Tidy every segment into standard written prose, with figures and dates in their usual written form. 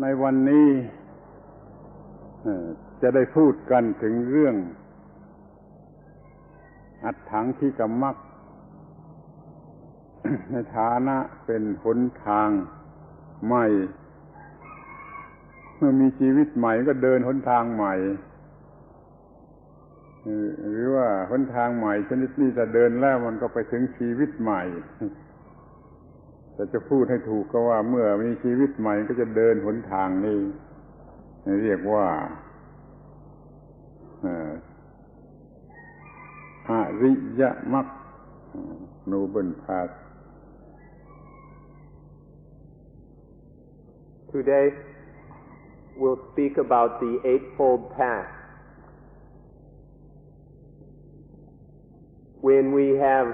ในวันนี้จะได้พูดกันถึงเรื่องอัตถังคิกมรรค ในฐานะเป็นหนทางใหม่เมื่อมีชีวิตใหม่ก็เดินหนทางใหม่หรือว่าหนทางใหม่ชนิดนี้จะเดินแล้วมันก็ไปถึงชีวิตใหม่แต่จะพูดให้ถูกก็ว่าเมื่อมีชีวิตใหม่ก็จะเดินหนทางนี้เรียกว่าอริยมรรค Noble Path. Today we'll speak about the eightfold path. When we have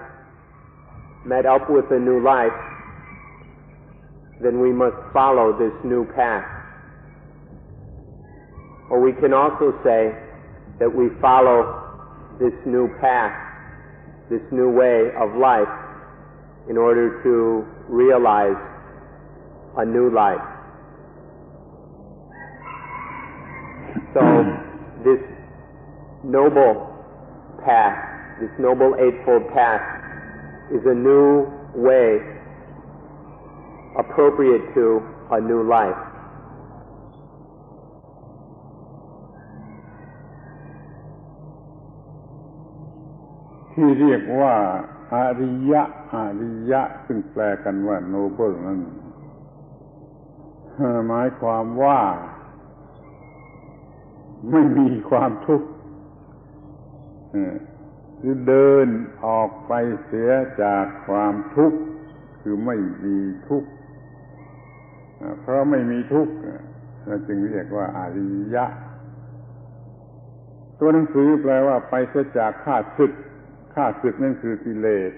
met up with a new life, then we must follow this new path. Or we can also say that we follow this new path, this new way of life, in order to realize a new life. So this noble path, this noble eightfold path, is a new way appropriate to a new life. ที่เรียกว่าอริยะซึ่งแปลกันว่า noble นั้นหมายความว่าไม่มีความทุกข์หรือเดินออกไปเสียจากความทุกข์คือไม่มีทุกข์เพราะไม่มีทุกข์เราจึงเรียกว่าอริยะตัวหนังสือแปลว่าไปเสียจากข้าศึกนั่นคือกิเลส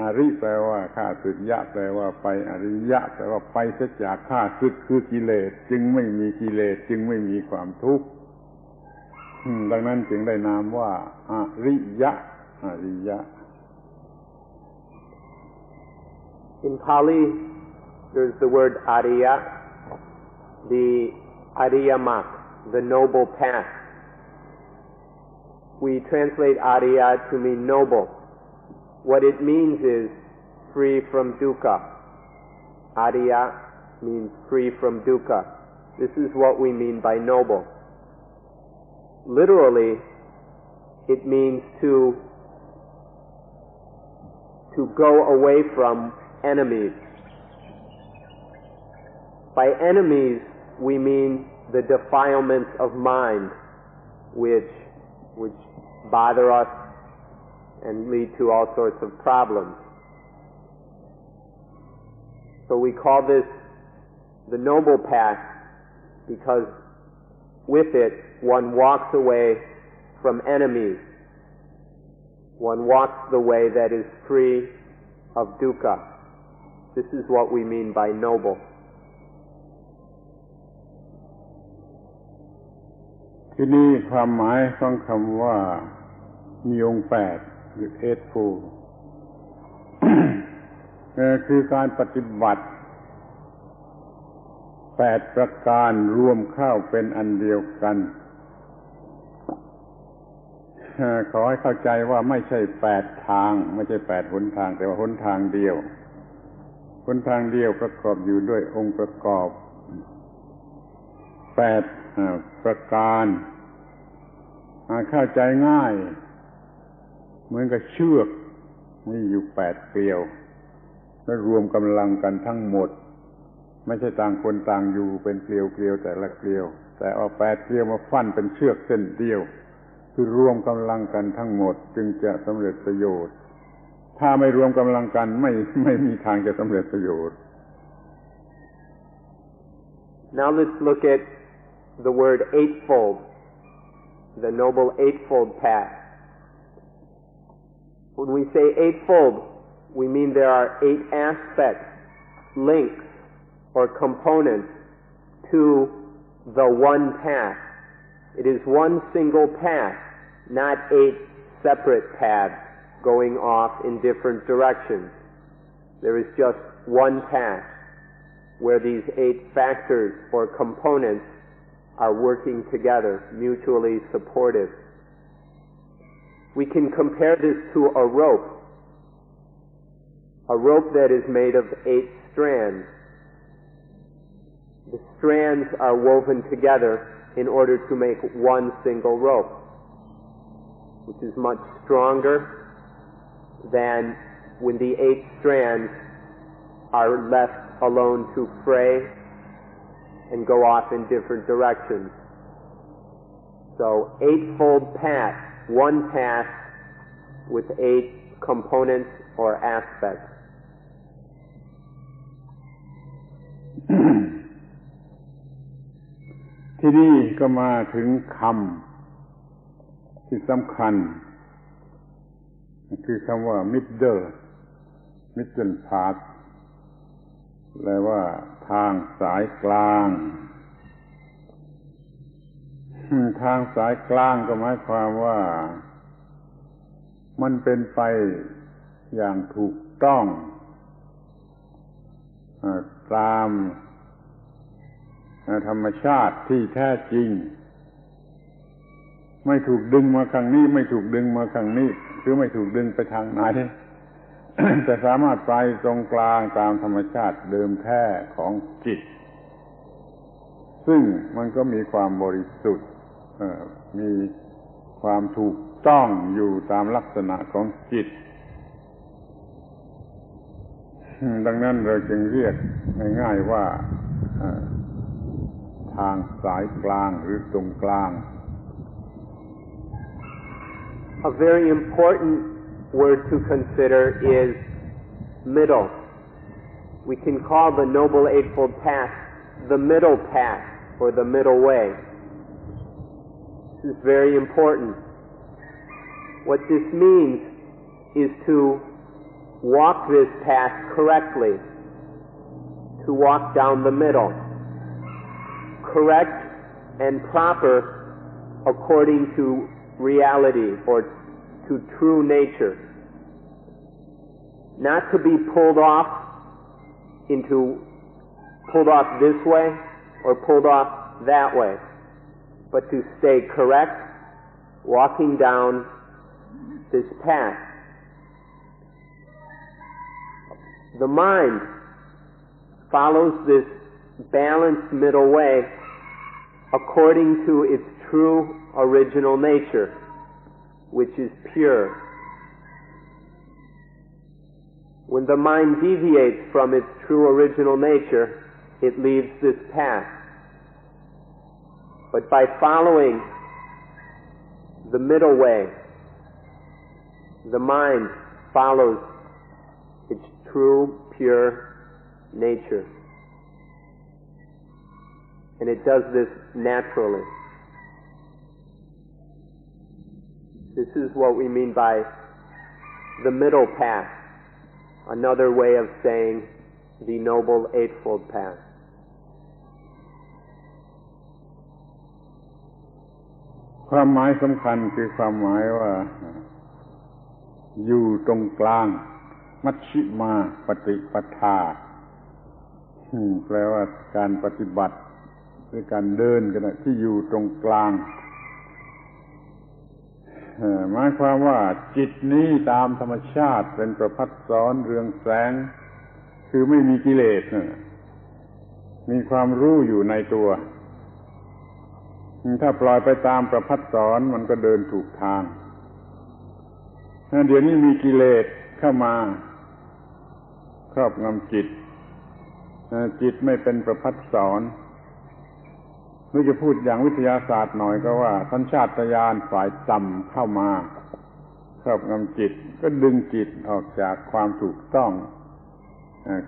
อริแปลว่าข้าศึกยะแปลว่าไปอริยะแปลว่าไปเสียจากข้าศึกคือกิเลสจึงไม่มีกิเลสจึงไม่มีความทุกข์ดังนั้นจึงได้นามว่าอริยะ In Pali there's the word Ariya, the Ariyamak, the noble path. We translate Ariya to mean noble. What it means is free from dukkha. Ariya means free from dukkha. This is what we mean by noble. Literally, it means to go away from enemies. By enemies, we mean the defilements of mind, which bother us and lead to all sorts of problems. So we call this the noble path because with it one walks away from enemies. One walks the way that is free of dukkha. This is what we mean by noble. ที่นี่ความหมายของคำว่ามีองค์8หรือ eightfold คือการปฏิบัติ8ประการรวมเข้าเป็นอันเดียวกันขอให้เข้าใจว่าไม่ใช่8ทางไม่ใช่8หนทางแต่ว่าหนทางเดียวหนทางเดียวประกอบอยู่ด้วยองค์ประกอบ8ประการเข้าใจง่ายเหมือนกับเชือกมีอยู่8เกลียวแล้วรวมกำลังกันทั้งหมดไม่ใช่ต่างคนต่างอยู่เป็นเกลียวแต่ละเกลียวแต่เอา8เกลียวมาฟันเป็นเชือกเส้นเดียวคือรวมกำลังกันทั้งหมดจึงจะสำเร็จประโยชน์ถ้าไม่รวมกำลังกันไม่มีทางจะสำเร็จประโยชน์ Now let's look at the word eightfold, the noble eightfold path. When we say eightfold, we mean there are 8 aspects, links, or components to the one path. It is one single path, not 8 separate paths going off in different directions. There is just one path, where these 8 factors or components are working together, mutually supportive. We can compare this to a rope that is made of 8 strands. The strands are woven together in order to make one single rope, which is much stronger than when the 8 strands are left alone to fray and go off in different directions. So, eightfold path, one path with 8 components or aspects. ที่นี่ก็มาถึงคำที่สำคัญคือคำว่า middle path แปลว่าทางสายกลางทางสายกลางก็หมายความว่ามันเป็นไปอย่างถูกต้องตามธรรมชาติที่แท้จริงไม่ถูกดึงมาข้างนี้ไม่ถูกดึงมาข้างนี้คือไม่ถูกดึงไปทางไหน แต่สามารถไปตรงกลางตามธรรมชาติเดิมแท้ของจิตซึ่งมันก็มีความบริสุทธิ์มีความถูกต้องอยู่ตามลักษณะของจิตดังนั้นเราจึงเรียกง่ายๆว่าทางสายกลางหรือตรงกลาง A very important word to consider is middle. We can call the Noble Eightfold Path the middle path or the middle way. This is very important. What this means is to walk this path correctly, to walk down the middle, correct and proper according to reality or to true nature. Not to be pulled off this way or pulled off that way, but to stay correct, walking down this path. The mind follows this balanced middle way according to its true original nature, which is pure. When the mind deviates from its true original nature, it leaves this path. But by following the middle way, the mind follows its true, pure nature. And it does this naturally. This is what we mean by the middle path, another way of saying the Noble Eightfold Path. ความหมายสำคัญคือความหมายว่าอยู่ตรงกลางมัชฌิมาปฏิปทาแปลว่าการปฏิบัติหรือการเดินกันที่อยู่ตรงกลางหมายความว่าจิตนี้ตามธรรมชาติเป็นประภัสสรเรืองแสงคือไม่มีกิเลสมีความรู้อยู่ในตัวถ้าปล่อยไปตามประภัสสรมันก็เดินถูกทางเดี๋ยวนี้มีกิเลสเข้ามาครอบงำจิตไม่เป็นประภัสสรหรือจะพูดอย่างวิทยาศาสตร์หน่อยก็ว่าสัญชาตญาณฝ่ายต่ำเข้ามาครอบงำจิตก็ดึงจิตออกจากความถูกต้อง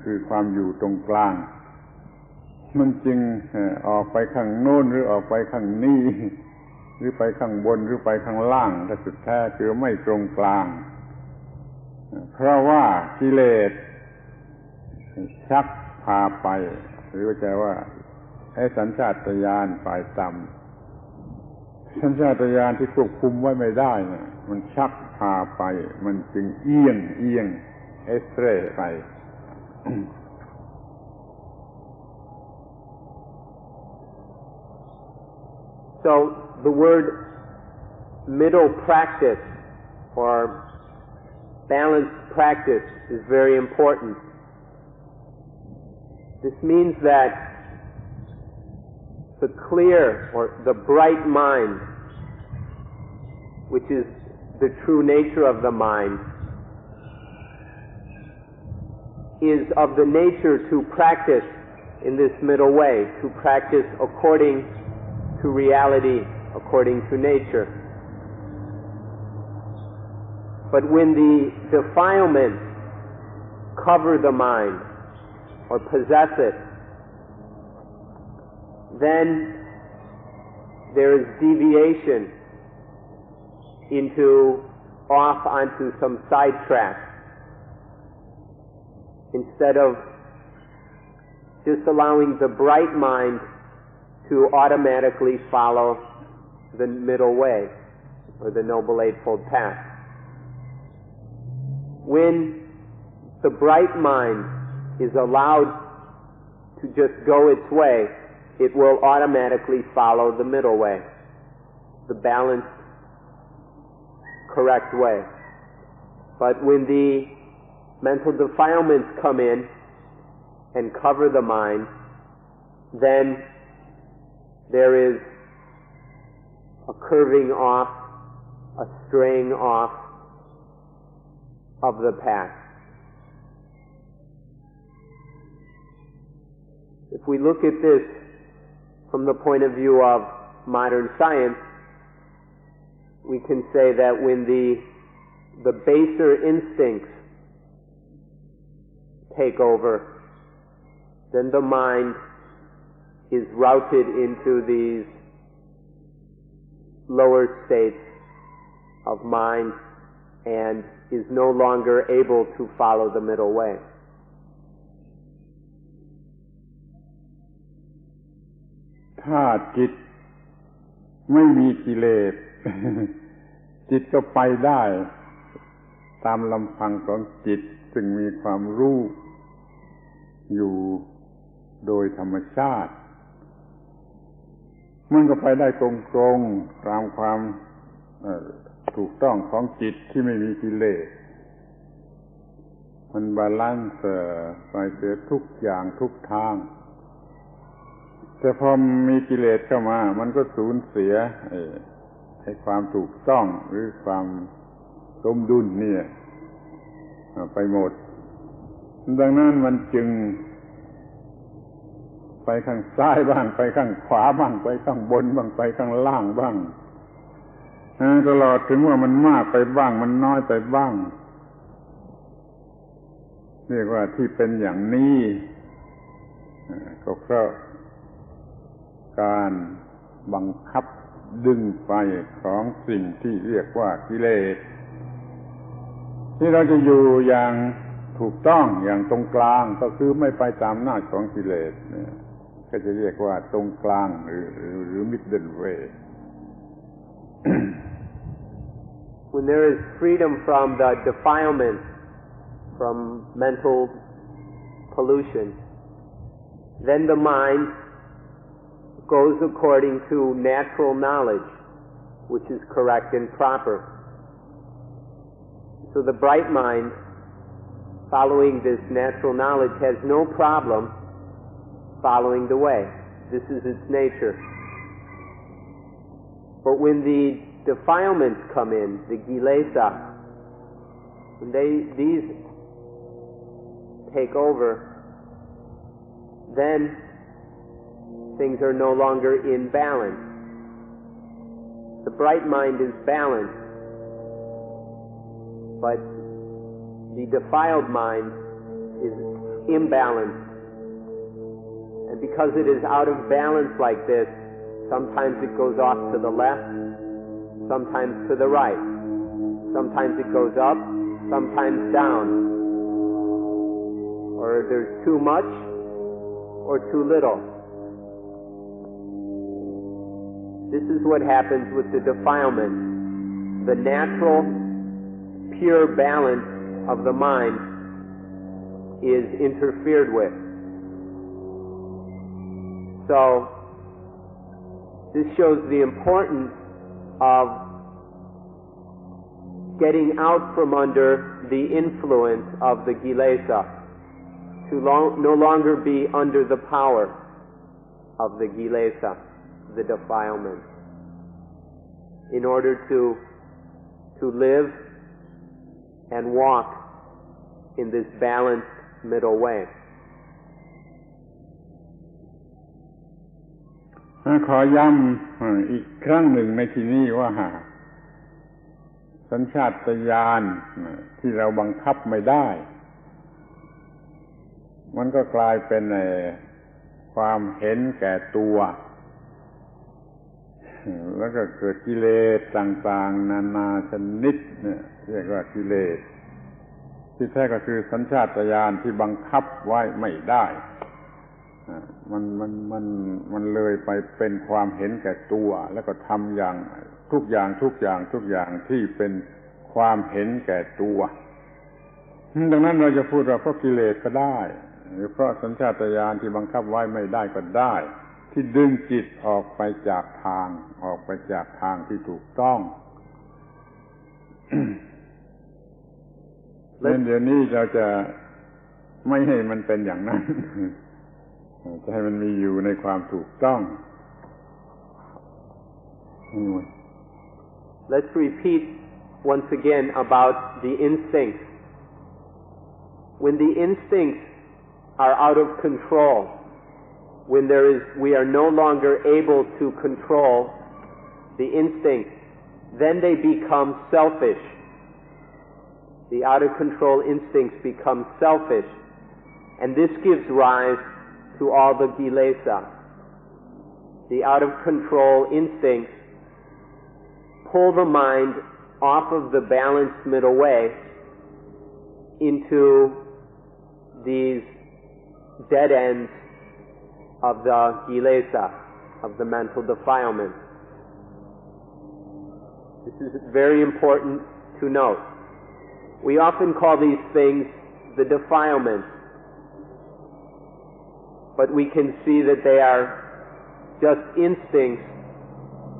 คือความอยู่ตรงกลางมันจึงออกไปข้างโน้นหรือออกไปข้างนี้หรือไปข้างบนหรือไปข้างล่างแต่สุดแท้คือไม่ตรงกลางเพราะว่ากิเลสชักพาไปหรือว่าจะว่าให้สัญชาตญาณฝ่ายต่ำสัญชาตญาณที่ควบคุมไว้ไม่ได้เนี่ยมันชักพาไปมันจึงเอียงเอสเตรไป So the word middle practice or balanced practice is very important. This means that the clear or the bright mind, which is the true nature of the mind, is of the nature to practice in this middle way, to practice according to reality, according to nature. But when the defilements cover the mind or possess it, then there is deviation off onto some sidetrack. Instead of just allowing the bright mind to automatically follow the middle way or the Noble Eightfold Path. When the bright mind is allowed to just go its way, it will automatically follow the middle way, the balanced, correct way. But when the mental defilements come in and cover the mind, then there is a curving off, a straying off of the path. If we look at this from the point of view of modern science, we can say that when the baser instincts take over, then the mind is routed into these lower states of mind and is no longer able to follow the middle way. ถ้าจิตไม่มีกิเลส จิตก็ไปได้ตามลำพังของจิตซึ่งมีความรู้อยู่โดยธรรมชาติมันก็ไปได้ตรงๆตามความถูกต้องของจิตที่ไม่มีกิเลสมันบาลานซ์ไปเสียทุกอย่างทุกทางแต่พอมีกิเลสเข้ามามันก็สูญเสียให้ความถูกต้องหรือความสมดุลเนี่ยไปหมดดังนั้นมันจึงไปข้างซ้ายบ้างไปข้างขวาบ้างไปข้างบนบ้างไปข้างล่างบ้างตลอดถึงว่ามันมากไปบ้างมันน้อยไปบ้างเรียกว่าที่เป็นอย่างนี้ก็เพราะการบังคับดึงไปของสิ่งที่เรียกว่ากิเลสที่เราจะอยู่อย่างถูกต้องอย่างตรงกลางก็คือไม่ไปตามอำนาจของกิเลสก็จะเรียกว่าตรงกลางหรือ middle way. When there is freedom from the defilement, from mental pollution, then the mind goes according to natural knowledge, which is correct and proper. So the bright mind, following this natural knowledge, has no problem following the way. This is its nature. But when the defilements come in, the kilesa, when these take over, then things are no longer in balance. The bright mind is balanced, but the defiled mind is imbalanced. And because it is out of balance like this, sometimes it goes off to the left, sometimes to the right. Sometimes it goes up, sometimes down. Or there's too much or too little. This is what happens with the defilement. The natural, pure balance of the mind is interfered with. So, This shows the importance of getting out from under the influence of the kilesa, to no longer be under the power of the kilesa, the defilement, in order to live and walk in this balanced middle way. ขอย้ำอีกครั้งหนึ่งในที่นี้ว่าสัญชาตญาณที่เราบังคับไม่ได้มันก็กลายเป็นความเห็นแก่ตัวแล้วก็เกิดกิเลสต่างๆนานาชนิดเนี่ยเรียกว่ากิเลสที่แท้ก็คือสัญชาตญาณที่บังคับไว้ไม่ได้มันเลยไปเป็นความเห็นแก่ตัวแล้วก็ทำอย่างทุกอย่างที่เป็นความเห็นแก่ตัวดังนั้นเราจะพูดว่าเพราะกิเลสก็ได้หรือเพราะสัญชาตญาณที่บังคับไว้ไม่ได้ก็ได้ที่ดึงจิตออกไปจากทางที่ถูกต้องและเดี๋ยวนี้เราจะไม่ให้มันเป็นอย่างนั้นจะให้มันมีอยู่ในความถูกต้อง Let's repeat once again about the instincts. When the instincts are out of control, when we are no longer able to control the instincts, then they become selfish. The out of control instincts become selfish, and this gives rise to all the kilesa. The out of control instincts pull the mind off of the balanced middle way into these dead ends of the kilesa, of the mental defilement. This is very important to note. We often call these things the defilements, but we can see that they are just instincts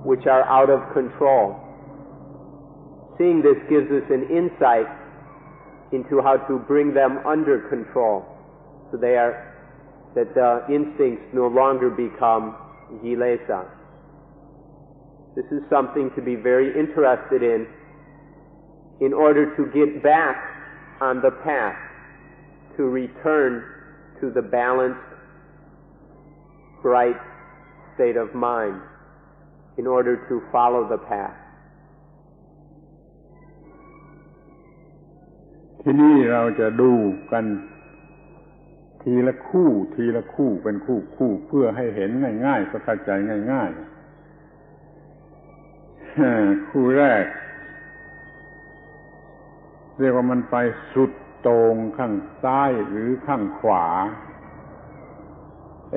which are out of control. Seeing this gives us an insight into how to bring them under control, so that the instincts no longer become kilesa. This is something to be very interested in order to get back on the path, to return to the balanced, bright state of mind, in order to follow the path. ที่นี่เราจะดูกันทีละคู่เป็นคู่เพื่อให้เห็นง่ายๆเข้าใจง่ายๆคู่แรกเรียกว่ามันไปสุดโต่งข้างซ้ายหรือข้างขวา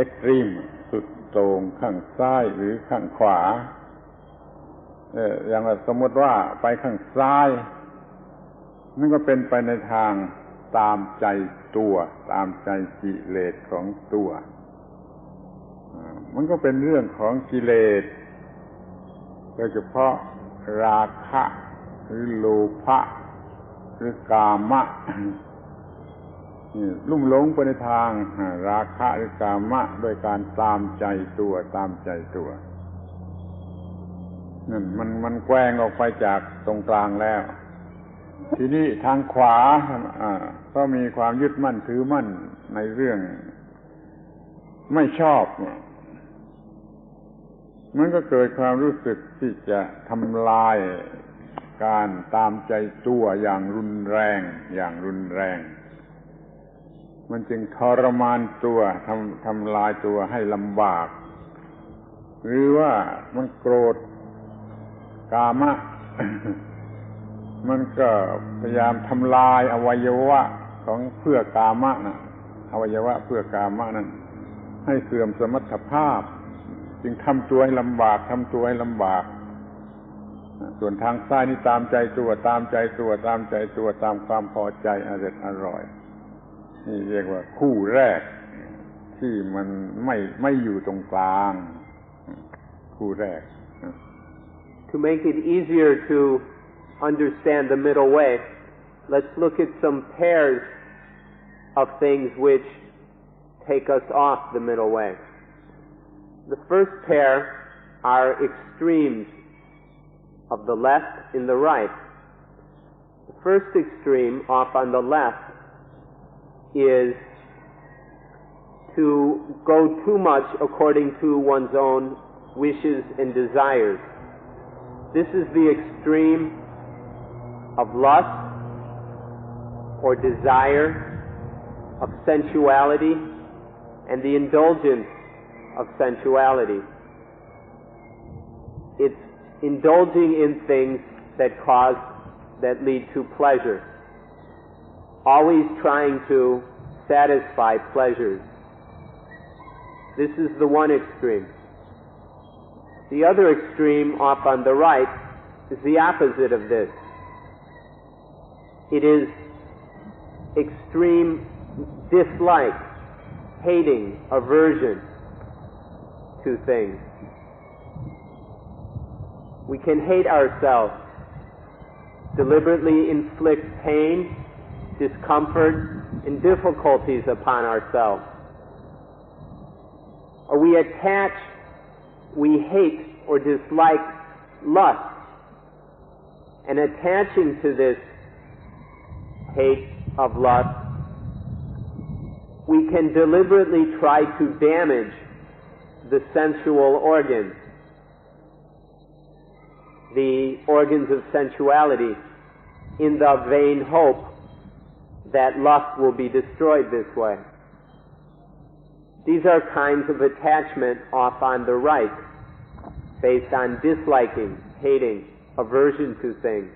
extreme สุดโต่งข้างซ้ายหรือข้างขวาอย่างสมมติว่าไปข้างซ้ายนั่นก็เป็นไปในทางตามใจตัวตามใจกิเลสของตัวมันก็เป็นเรื่องของกิเลสโดยเฉพาะราคะหรือโลภะหรือกามะลุ่มหลงไปในทางราคะหรือกามะโดยการตามใจตัวนั่นมันแกว่งออกไปจากตรงกลางแล้วทีนี้ทางขวาก็มีความยึดมั่นถือมั่นในเรื่องไม่ชอบมันก็เกิดความรู้สึกที่จะทำลายการตามใจตัวอย่างรุนแรงมันจึงทรมานตัวทำลายตัวให้ลำบากหรือว่ามันโกรธกามะ มันก็พยายามทำลายอวัยวะของเพื่อกามะนะอวัยวะเพื่อกามะนั้นให้เสื่อมสมรรถภาพจึงทำตัวให้ลำบากส่วนทางซ้ายนี่ตามใจตัวตามความพอใจอร่อยนี่เรียกว่าคู่แรกที่มันไม่อยู่ตรงกลาง คู่แรก To make it easier to understand the middle way, let's look at some pairs of things which take us off the middle way. The first pair are extremes of the left and the right. The first extreme off on the left is to go too much according to one's own wishes and desires. This is the extreme of lust or desire, of sensuality, and the indulgence of sensuality. It's indulging in things that lead to pleasure, always trying to satisfy pleasures. This is the one extreme. The other extreme off on the right is the opposite of this. It is extreme dislike, hating, aversion to things. We can hate ourselves, deliberately inflict pain, discomfort, and difficulties upon ourselves. Or we attach, we hate or dislike lust, and attaching to this hate of lust, we can deliberately try to damage the sensual organs, the organs of sensuality, in the vain hope that lust will be destroyed this way. These are kinds of attachment off on the right, based on disliking, hating, aversion to things,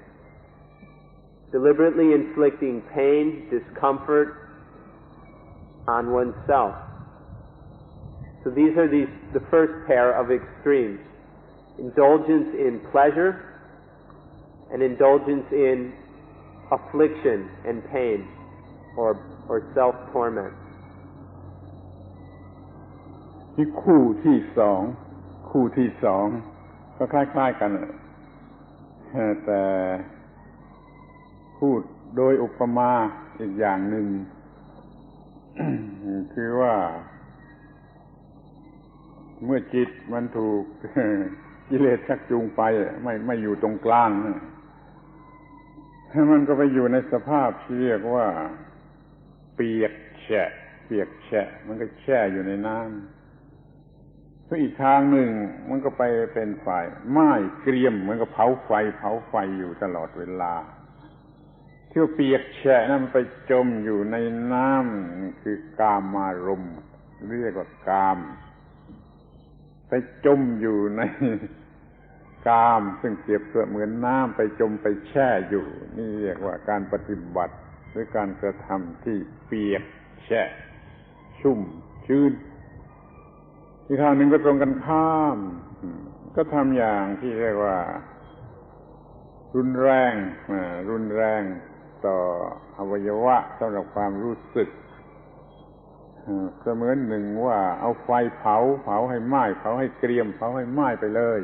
deliberately inflicting pain, discomfort on oneself. So these are the first pair of extremes: indulgence in pleasure and indulgence in affliction and pain or self-torment. ที่คู่ที่สองก็คล้ายๆกันแต่พูดโดยอุปมาอีกอย่างหนึ่ง คือว่าเมื่อจิตมันถูกกิเลสชักจูงไปไม่อยู่ตรงกลางมันก็ไปอยู่ในสภาพที่เรียกว่าเปียกแฉะมันก็แช่อยู่ในน้ำก็อีกทางหนึ่งมันก็ไปเป็นฝ่ายไหม้เกรียมมันก็เผาไฟอยู่ตลอดเวลาที่ว่าเปียกแฉะนั้นมันไปจมอยู่ในน้ำคือกามารมณ์เรียกว่ากามไปจมอยู่ในกามซึ่งเปรียบเหมือนน้ำไปจมไปแช่อยู่นี่เรียกว่าการปฏิบัติหรือการกระทำที่เปียกแฉะชุ่มชื้นอีกทางหนึ่งก็ตรงกันข้ามก็ทำอย่างที่เรียกว่ารุนแรงต่ออวัยวะสำหรับความรู้สึกเสมือนหนึ่งว่าเอาไฟเผาให้ไหม้เผาให้เกรียมเผาให้ไหม้ไปเลย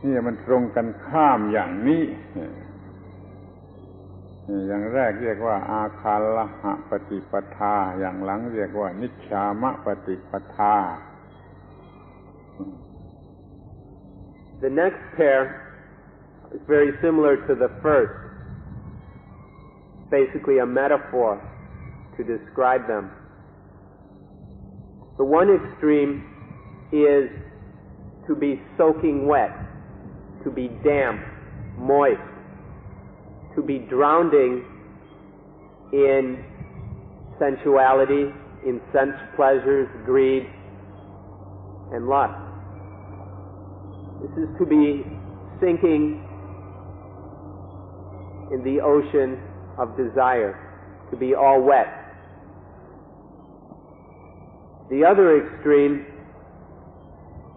นี่มันตรงกันข้ามอย่างนี้อย่างแรกเรียกว่าอาคาลหะปฏิปทาอย่างหลังเรียกว่านิชฌามะปฏิปทา The next pair is very similar to the first. Basically a metaphor to describe them. The one extreme is to be soaking wet, to be damp, moist, to be drowning in sensuality, in sense pleasures, greed, and lust. This is to be sinking in the ocean of desire, to be all wet. The other extreme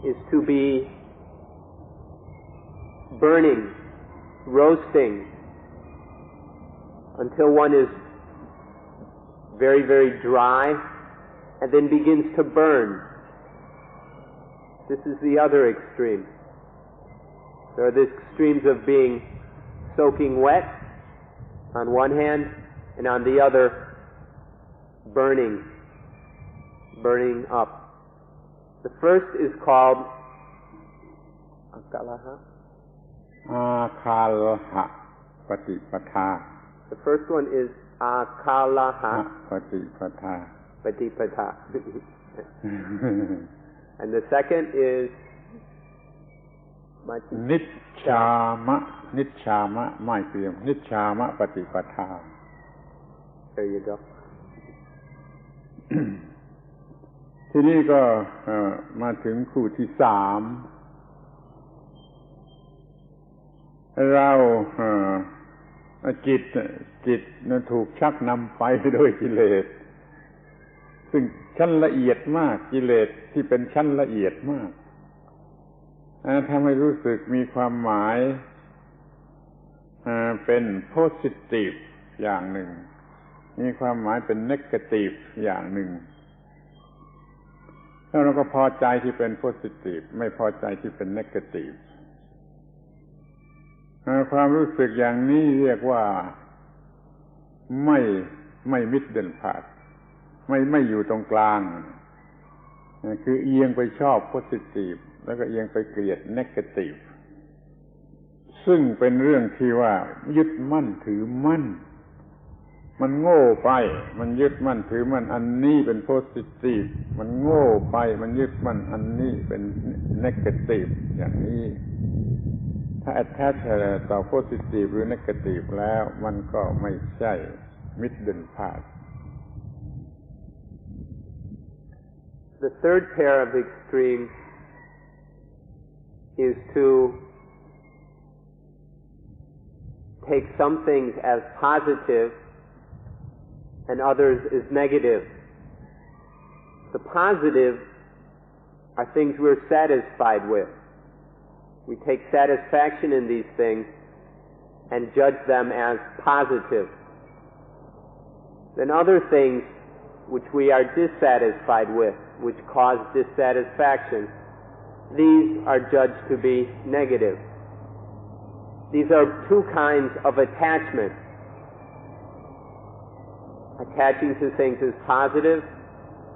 is to be burning, roasting, until one is very, very dry, and then begins to burn. This is the other extreme. There are the extremes of being soaking wet on one hand, and on the other, burning up. The first is called akalaha. Akalaha patipatha. The first one is akalaha patipatha. Patipatha. And the second is Nichchama. Nichchama ไม่เสื่อม Nichchama ปฏิปทา There you go. ทีนี้ก็มาถึงคู่ที่สามเราจิตนั้นถูกชักนำไปโดยกิเลสซึ่งชั้นละเอียดมากกิเลสที่เป็นชั้นละเอียดมากทำให้รู้สึกมีความหมายเป็น positive อย่างหนึ่งมีความหมายเป็น negative อย่างหนึ่งแล้วเราก็พอใจที่เป็น positive ไม่พอใจที่เป็น negative ความรู้สึกอย่างนี้เรียกว่าไม่middle path ไม่อยู่ตรงกลางคือเอียงไปชอบ positive แล้วก็เอียงไปเกลียด negative ซึ่งเป็นเรื่องที่ว่ายึดมั่นถือมั่นมันโง่ไปมันยึดมั่นถือมั่นอันนี้เป็น positive มันโง่ไปมันยึดมั่นอันนี้เป็น negative อย่างนี้ถ้า attach ต่อ positive หรือ negative แล้วมันก็ไม่ใช่ middle path. The third pair of extremes is to take some things as positive and others as negative. The positive are things we're satisfied with. We take satisfaction in these things and judge them as positive. Then other things which we are dissatisfied with, which cause dissatisfaction, these are judged to be negative. These are two kinds of attachment. Attaching to things as positive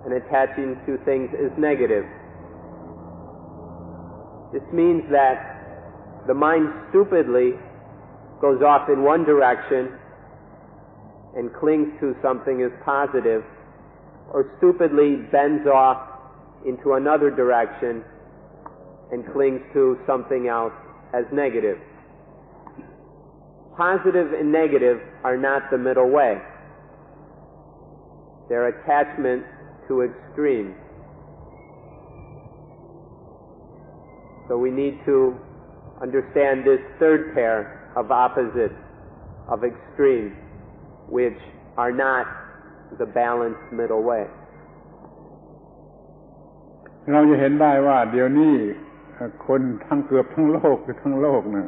and attaching to things as negative. This means that the mind stupidly goes off in one direction and clings to something as positive, or stupidly bends off into another direction and clings to something else as negative. Positive and negative are not the middle way. They're attachment to extremes. So we need to understand this third pair of opposites, of extremes, which are not the balanced middle way. เราจะเห็นได้ว่าเดี๋ยวนี้คนเกือบทั้งโลกนะ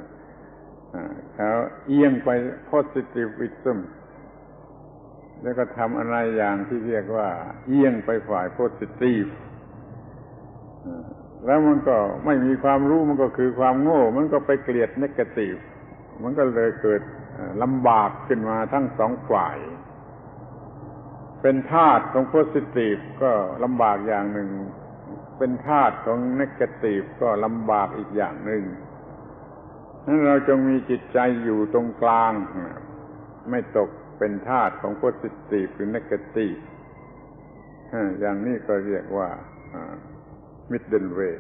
เขาเอียงไป positivism แล้วก็ทำอะไรอย่างที่เรียกว่าเอียงไปฝ่าย positive แล้วมันก็ไม่มีความรู้มันก็คือความโง่มันก็ไปเกลียด negative มันก็เลยเกิดลำบากขึ้นมาทั้งสองฝ่ายเป็นทาสของ positive ก็ลำบากอย่างหนึ่งเป็นทาสของ negative ก็ลำบากอีกอย่างหนึ่งนั้นเราจงมีจิตใจอยู่ตรงกลางไม่ตกเป็นทาสของ positive หรือ negative อย่างนี้ก็เรียกว่า middle way.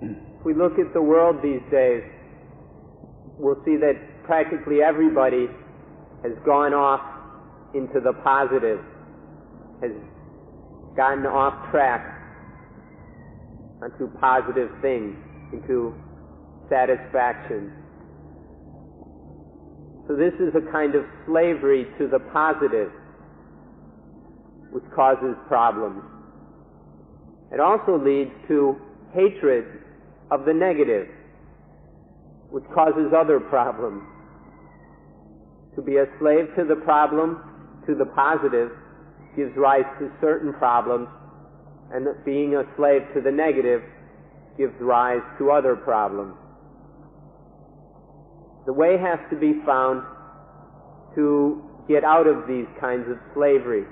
If we look at the world these days, we'll see that practically everybody has gone off into the positive, has gotten off track onto positive things, into satisfaction. So this is a kind of slavery to the positive, which causes problems. It also leads to hatred of the negative, which causes other problems. To be a slave to the problem, to the positive, gives rise to certain problems, And being a slave to the negative gives rise to other problems. The way has to be found to get out of these kinds of slavery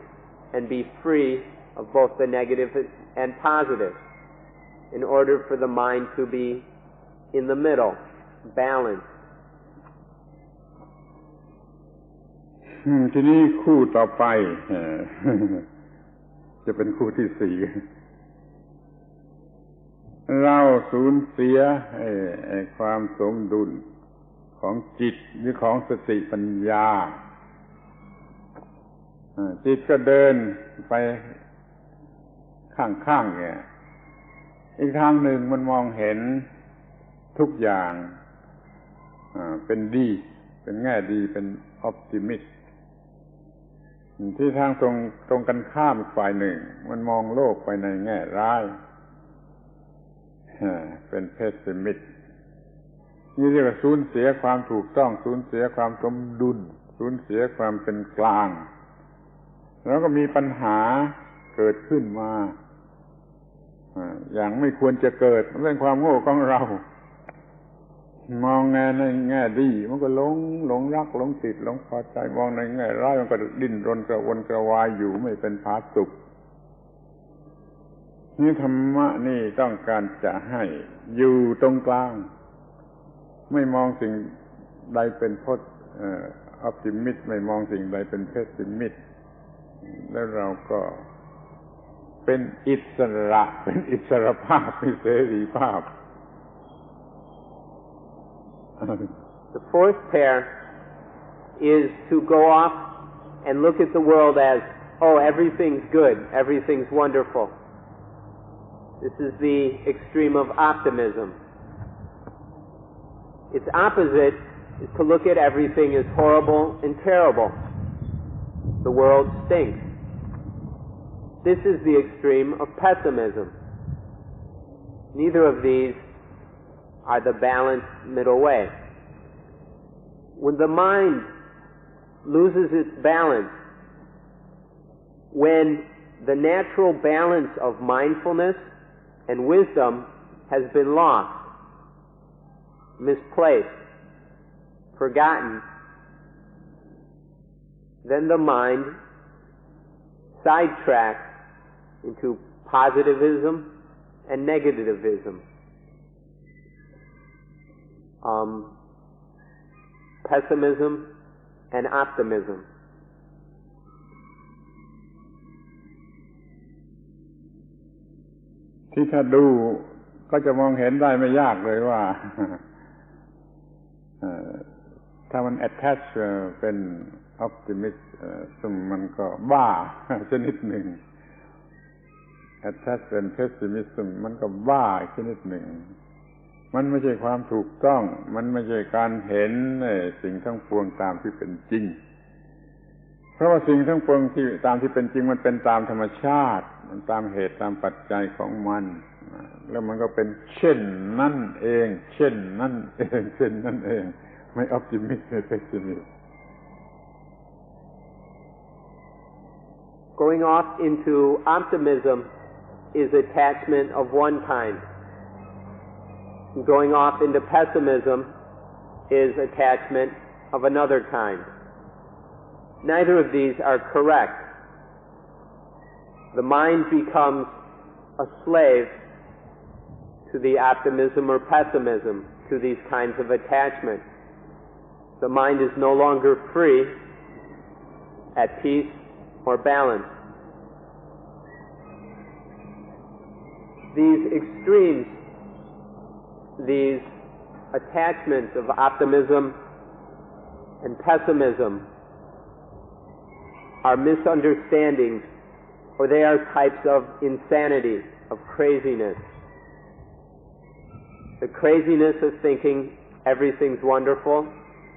and be free of both the negative and positive in order for the mind to be in the middle, balanced. ทีนี้คู่ต่อไปจะเป็นคู่ที่สี่ เราสูญเสียความสมดุลของจิตหรือของสติปัญญาจิตก็เดินไปข้างๆเนี่ยอีกทางหนึ่งมันมองเห็นทุกอย่างเป็นดีเป็นแง่ดีเป็นออพติมิสต์ที่ทางตรงกันข้ามฝ่ายหนึ่งมันมองโลกไปในแง่ร้ายเป็นเพสซิมิสต์นี่เรียกว่าสูญเสียความถูกต้องสูญเสียความสมดุลสูญเสียความเป็นกลางแล้วก็มีปัญหาเกิดขึ้นมาอย่างไม่ควรจะเกิดเรื่องความโง่ของเรามองในแง่ดีมันก็หลงรักหลงติดหลงพอใจมองในแง่ร้ายมันก็ดิ้นรนกระวนกระวายอยู่ไม่เป็นผาสุกนี่ธรรมะนี่ต้องการจะให้อยู่ตรงกลางไม่มองสิ่งใดเป็นออพติมิสต์ไม่มองสิ่งใดเป็นเพสซิมิสต์แล้วเราก็เป็นอิสระเป็นอิสรภาพเป็นเสรีภาพ The fourth pair is to go off and look at the world as, oh, everything's good, everything's wonderful. This is the extreme of optimism. Its opposite is to look at everything as horrible and terrible. The world stinks. This is the extreme of pessimism. Neither of these are the balanced middle way. When the mind loses its balance, when the natural balance of mindfulness and wisdom has been lost, misplaced, forgotten, then the mind sidetracks into positivism and negativism, pessimism and optimism. ที่ถ้าดูก็จะมองเห็นได้ไม่ยากเลยว่าถ้ามัน attach เป็น optimist ซึ่งมันก็บ้าชนิดหนึ่ง attach เป็น pessimism มันก็บ้าชนิดหนึ่งมันไม่ใช่ความถูกต้องมันไม่ใช่การเห็นสิ่งทั้งปวงตามที่เป็นจริงเพราะว่าสิ่งทั้งปวงที่ตามที่เป็นจริงมันเป็นตามธรรมชาติมันตามเหตุตามปัจจัยของมันแล้วมันก็เป็นเช่นนั่นเองเช่นนั่นเองเช่นนั่นเองไม่ optimist ไม่ pessimist Going off into optimism is attachment of one kind. Going off into pessimism is attachment of another kind. Neither of these are correct. The mind becomes a slave to the optimism or pessimism, to these kinds of attachment. The mind is no longer free, at peace, or balance. These extremes, these attachments of optimism and pessimism are misunderstandings, or they are types of insanity, of craziness. The craziness of thinking everything's wonderful,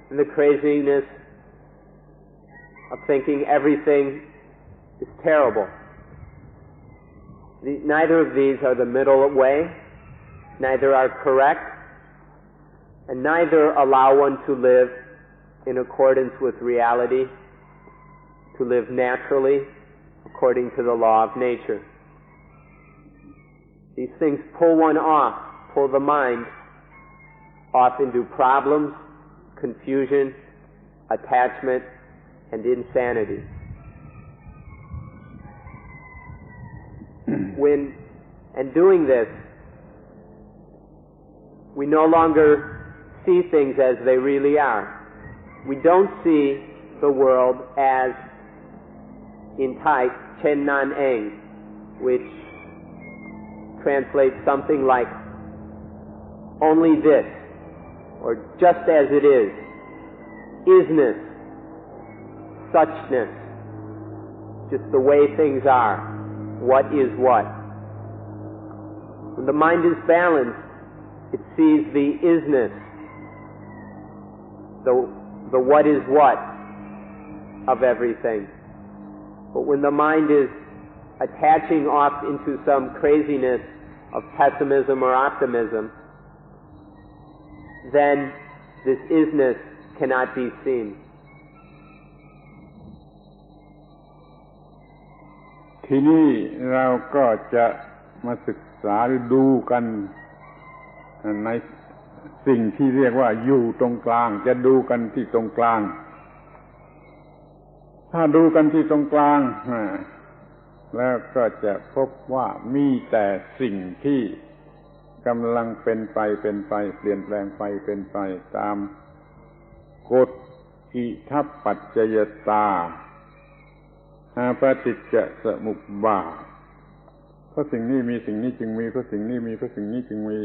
and the craziness of thinking everything is terrible. Neither of these are the middle way, neither are correct, and neither allow one to live in accordance with reality, to live naturally according to the law of nature. These things pull one off, pull the mind off into problems, confusion, attachment, and insanity. And doing this, we no longer see things as they really are. We don't see the world as in Thai, Chen Nan Eng, which translates something like only this, or just as it is, isness, suchness, just the way things are, what is what. When the mind is balanced, it sees the isness, the what is what of everything. But when the mind is attaching off into some craziness of pessimism or optimism, then this isness cannot be seen. ทีนี้เราก็จะมาศึกษาหรือดูกันในสิ่งที่เรียกว่าอยู่ตรงกลางจะดูกันที่ตรงกลางถ้าดูกันที่ตรงกลางแล้วก็จะพบว่ามีแต่สิ่งที่กำลังเป็นไปเปลี่ยนแปลงไปเป็นไปตามกฎอิทัปปัจจยตาปฏิจจสมุปบาทเพราะสิ่งนี้มีสิ่งนี้จึงมีเพราะสิ่งนี้มีเพราะสิ่งนี้จึงมี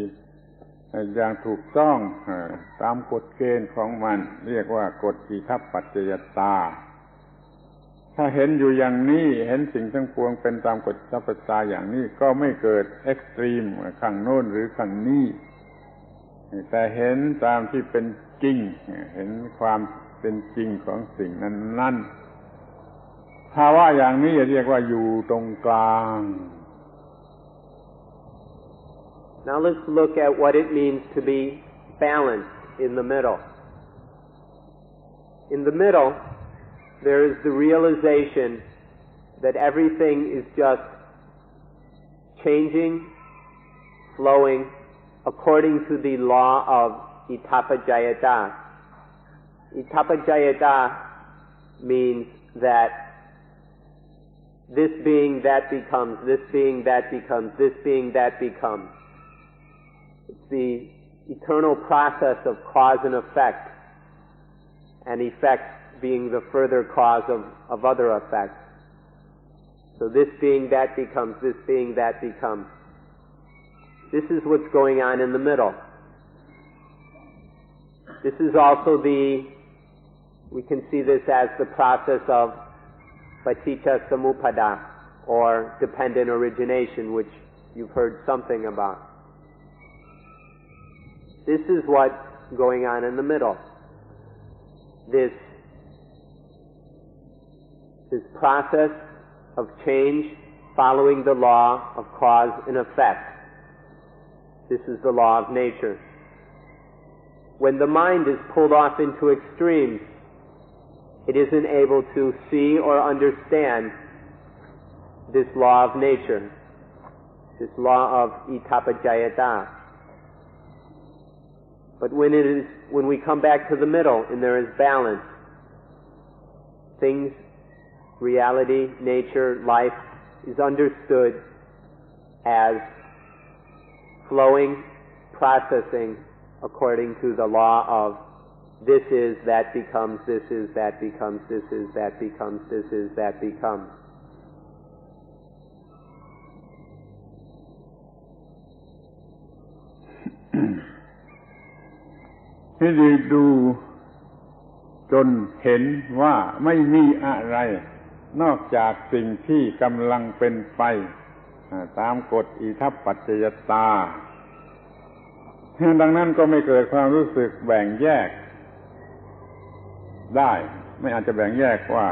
อย่างถูกต้องตามกฎเกณฑ์ของมันเรียกว่ากฎอิทัปปัจจยตาถ้าเห็นอยู่อย่างนี้เห็นสิ่งทั้งปวงเป็นตามกฎอิทัปปัจจยตาอย่างนี้ก็ไม่เกิดเอ็กซ์ตรีมข้างโน้นหรือข้างนี้แต่เห็นตามที่เป็นจริงเห็นความเป็นจริงของสิ่งนั้นๆภาวะอย่างนี้เรียกว่าอยู่ตรงกลาง Now let's look at what it means to be balanced in the middle. In the middle, there is the realization that everything is just changing, flowing, according to the law of itapajayata. Itapajayata means that this being that becomes, this being that becomes, this being that becomes. It's the eternal process of cause and effect being the further cause of other effects. So this being that becomes, this being that becomes. This is what's going on in the middle. This is also we can see this as the process of paticca samuppada, or dependent origination, which you've heard something about. This is what's going on in the middle. This process of change following the law of cause and effect. This is the law of nature. When the mind is pulled off into extremes, it isn't able to see or understand this law of nature, this law of itapajayata. But when we come back to the middle and there is balance, things, reality, nature, life is understood as flowing, processing according to the law of this is, that becomes, this is, that becomes, this is, that becomes, this is, that becomes. ให้ดูจนเห็นว่าไม่มีอะไรนอกจากสิ่งที่กำลังเป็นไปตามกฎอิทัปปัจจยตาดังนั้นก็ไม่เกิดความรู้สึกแบ่งแยกได้ไม่อาจจะแบ่งแยกว่า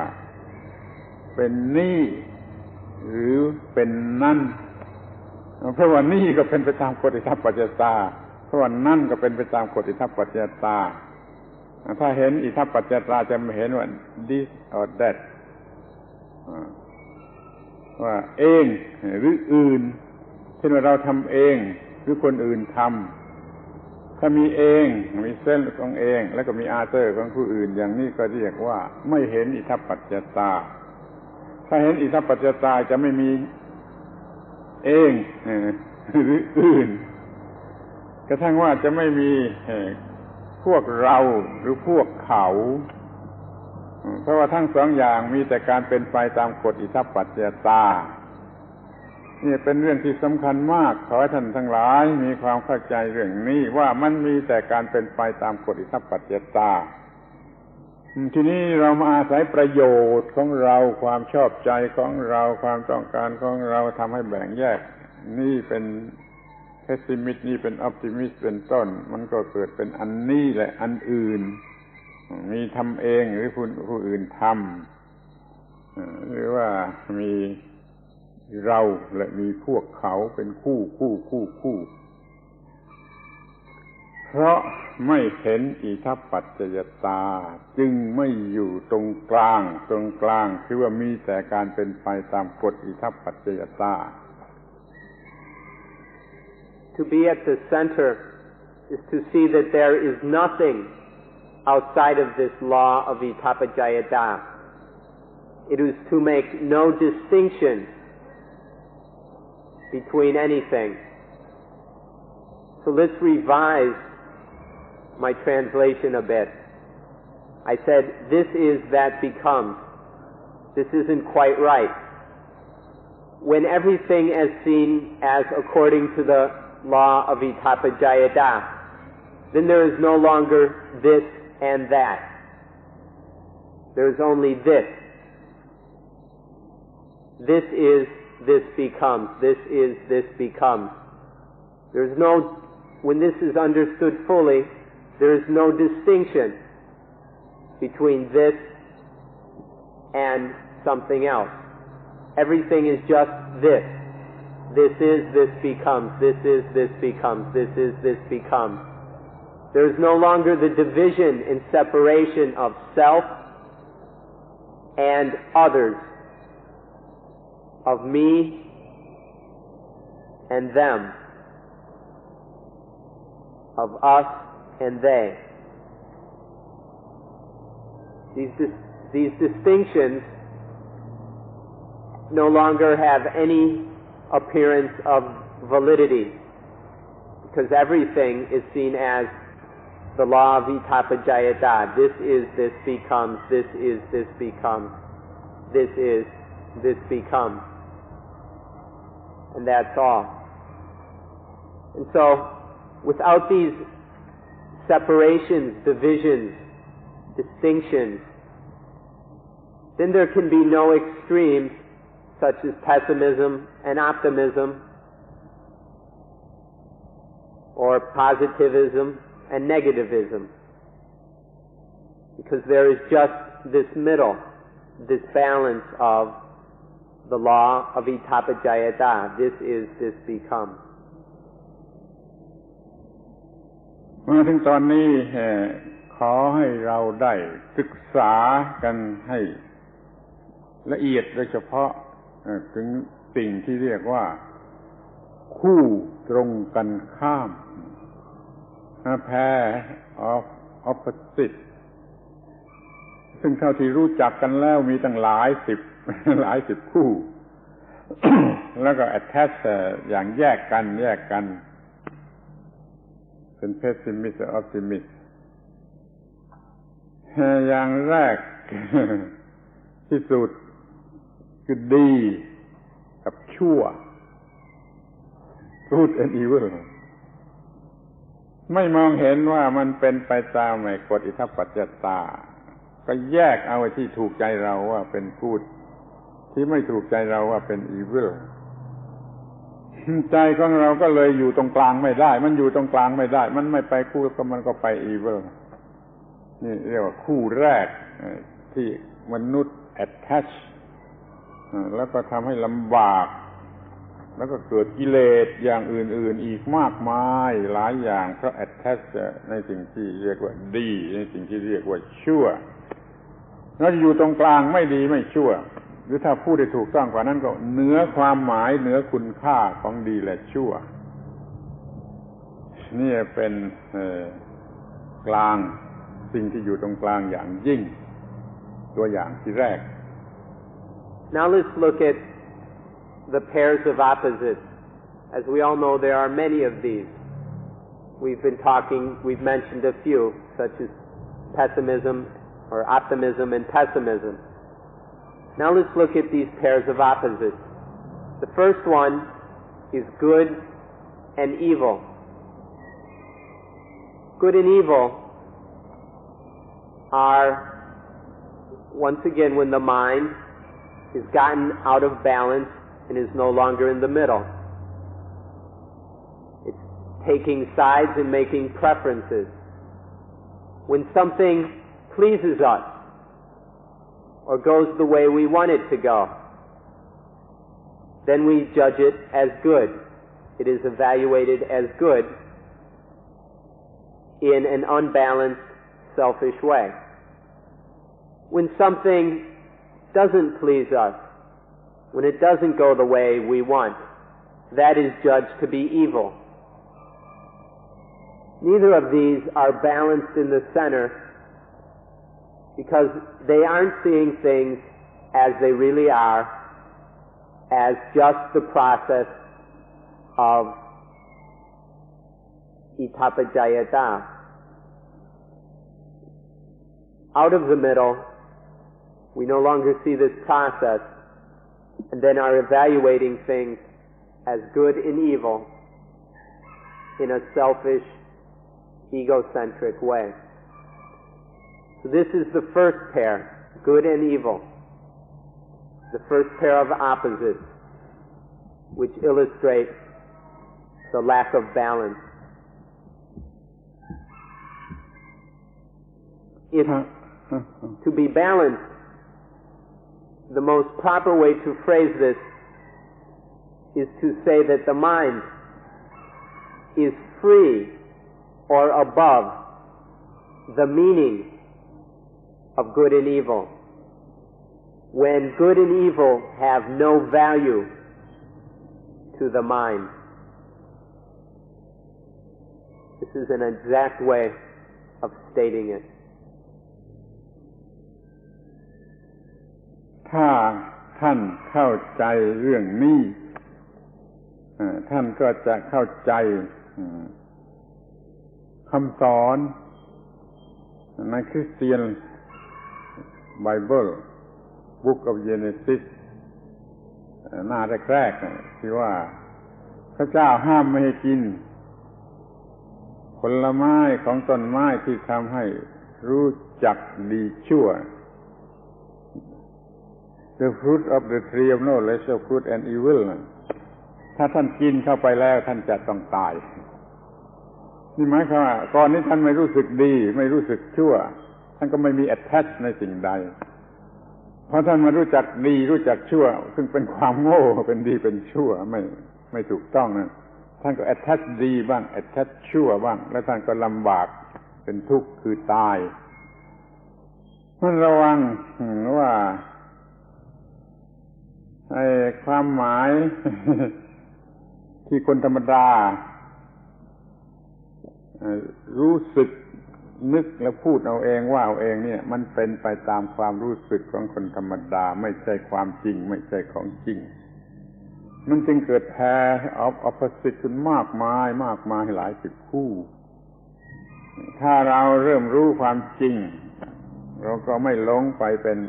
เป็นนี่หรือเป็นนั่นเพราะว่านี่ก็เป็นไปตามกฎอิทัปปัจจยตาเพราะว่านั่นก็เป็นไปตามกฎอิทัปปัจจยตาถ้าเห็นอิทัปปัจจยตาจะไม่เห็นว่า this or that ว่าเองหรืออื่น ช่นว่าเราทำเองหรือคนอื่นทำถ้ามีเองมีเส้นของเองแล้วก็มีอาเตอร์ของผู้อื่นอย่างนี้ก็เรียกว่าไม่เห็นอิทัปปัจจตาถ้าเห็นอิทัปปัจจตาจะไม่มีเองหรืออื่นกระทั่งว่าจะไม่มีพวกเราหรือพวกเขาเพราะว่าทั้งสองอย่างมีแต่การเป็นไปตามกฎอิทัปปัจจตานี่เป็นเรื่องที่สำคัญมากขอให้ท่านทั้งหลายมีความเข้าใจเรื่องนี้ว่ามันมีแต่การเป็นไปตามกฎอิทัปปัจจตาทีนี้เรามาอาศัยประโยชน์ของเราความชอบใจของเราความต้องการของเราทำให้แบ่งแยกนี่เป็นเพสซิมิสต์นี่เป็นออปติมิสต์เป็นต้นมันก็เกิดเป็นอันนี้และอันอื่นมีทำเองหรือผู้อื่นทำหรือว่ามีเราและมีพวกเขาเป็นคู่เพราะไม่เห็นอิทัปปัจจยตาจึงไม่อยู่ตรงกลางคือว่ามีแต่การเป็นไปตามกฎอิทัปปัจจยตา To be at the center is to see that there is nothing outside of this law of Itapajayata. It is to make no distinction between anything. So let's revise my translation a bit. I said, this is that becomes. This isn't quite right. When everything is seen as according to the law of Itapajayata, then there is no longer this and that. There is only this. This is, this becomes. This is, this becomes. There is no, when this is understood fully, there is no distinction between this and something else. Everything is just this. This is, this becomes. This is, this becomes. This is, this becomes. There is no longer the division and separation of self and others, of me and them, of us and they. These distinctions no longer have any appearance of validity, because everything is seen as the law of Itapajayata. This is, this becomes. This is, this becomes. This is, this becomes. And that's all. And so, without these separations, divisions, distinctions, then there can be no extremes such as pessimism and optimism, or positivism and negativism, because there is just this middle, this balance of the law of Itapajayata. This is, this becomes. มาถึงตอนนี้ขอให้เราได้ศึกษากันให้ละเอียดโดยเฉพาะถึงสิ่งที่เรียกว่าคู่ตรงกันข้าม pair of opposite ซึ่งเท่าที่รู้จักกันแล้วมีตั้งหลายสิบคู่ แล้วก็ attach อย่างแยกกันเป็น pessimist และ optimist อย่างแรก ที่สุดคือดีกับชั่ว good and evil ไม่มองเห็นว่ามันเป็นไปตามกฎอิทัปปัจจตาก็แยกเอาที่ถูกใจเราว่าเป็น good ที่ไม่ถูกใจเราว่าเป็น evil ใจของเราก็เลยอยู่ตรงกลางไม่ได้มันอยู่ตรงกลางไม่ได้มันไม่ไปคู่ก็มันก็ไป evil นี่เรียกว่าคู่แรกที่มนุษย์ attach แล้วก็ทำให้ลำบากแล้วก็เกิดกิเลสอย่างอื่นๆอีกมากมายหลายอย่างเพราะ attach ในสิ่งที่เรียกว่าดีในสิ่งที่เรียกว่าชั่วเราอยู่ตรงกลางไม่ดีไม่ชั่ว รือถ้าพูดได้ถูกต้องกว่านั้นก็เหนือความหมายเหนือคุณค่าของดีและชั่วนี่เป็นกลางสิ่งที่อยู่ตรงกลางอย่างยิ่งตัวอย่างที่แรก Now let's look at the pairs of opposites. As we all know, there are many of these. We've mentioned a few, such as pessimism or optimism and pessimism. Now let's look at these pairs of opposites. The first one is good and evil. Good and evil are, once again, when the mind is gotten out of balance and is no longer in the middle. It's taking sides and making preferences. When something pleases us or goes the way we want it to go, then we judge it as good. It is evaluated as good in an unbalanced, selfish way. When something doesn't please us, when it doesn't go the way we want, that is judged to be evil. Neither of these are balanced in the center because they aren't seeing things as they really are, as just the process of itapajayata. Out of the middle, we no longer see this process and then are evaluating things as good and evil in a selfish, egocentric way. So this is the first pair, good and evil. The first pair of opposites, which illustrate the lack of balance. To be balanced, the most proper way to phrase this is to say that the mind is free or above the meaning of good and evil, when good and evil have no value to the mind. This is an exact way of stating it. ถ้าท่านเข้าใจเรื่องนี้ท่านก็จะเข้าใจคำสอนในคริสเตียนไบเบิล Book of Genesis หน้าแรกๆที่ว่าพระเจ้าห้ามไม่ให้กินผลไม้ของต้นไม้ที่ทำให้รู้จักดีชั่ว The fruit of the tree of knowledge of good and evil ถ้าท่านกินเข้าไปแล้วท่านจะต้องตายนี่หมายความว่าก่อนนี้ท่านไม่รู้สึกดีไม่รู้สึกชั่วท่านก็ไม่มี attach ในสิ่งใดพอท่านมารู้จักดีรู้จักชั่วซึ่งเป็นความโง่เป็นดีเป็นชั่วไม่ถูกต้องนะท่านก็ attach ดีบ้าง attach ชั่วบ้างแล้วท่านก็ลำบากเป็นทุกข์คือตายมันระวังว่าไอ้ความหมายที่คนธรรมดารู้สึกนึกแล้วพูดเอาเองว่าเอาเองเนี่ยมันเป็นไปตามความรู้สึกของคนธรรมดาไม่ใช่ความจริงไม่ใช่ของจริงมันจึงเกิดแพร์opposite ขึ้นมากมายหลายสิบคู่ถ้าเราเริ่มรู้ความจริงเราก็ไม่หลงไปเป็น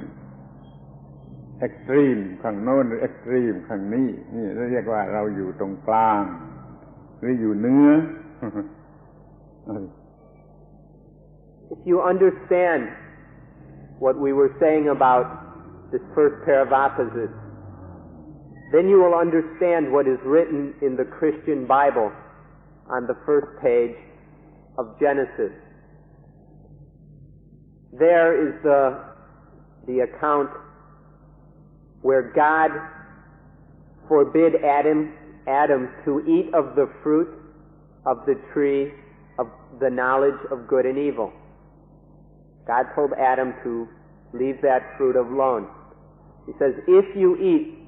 เอ็กซ์ตรีมข้างโน้นหรือเอ็กซ์ตรีมข้างนี้นี่เรียกว่าเราอยู่ตรงกลางหรืออยู่เนื้อ If you understand what we were saying about this first pair of opposites, then you will understand what is written in the Christian Bible on the first page of Genesis. There is the account where God forbid Adam to eat of the fruit of the tree of the knowledge of good and evil. God told Adam to leave that fruit alone. He says, if you eat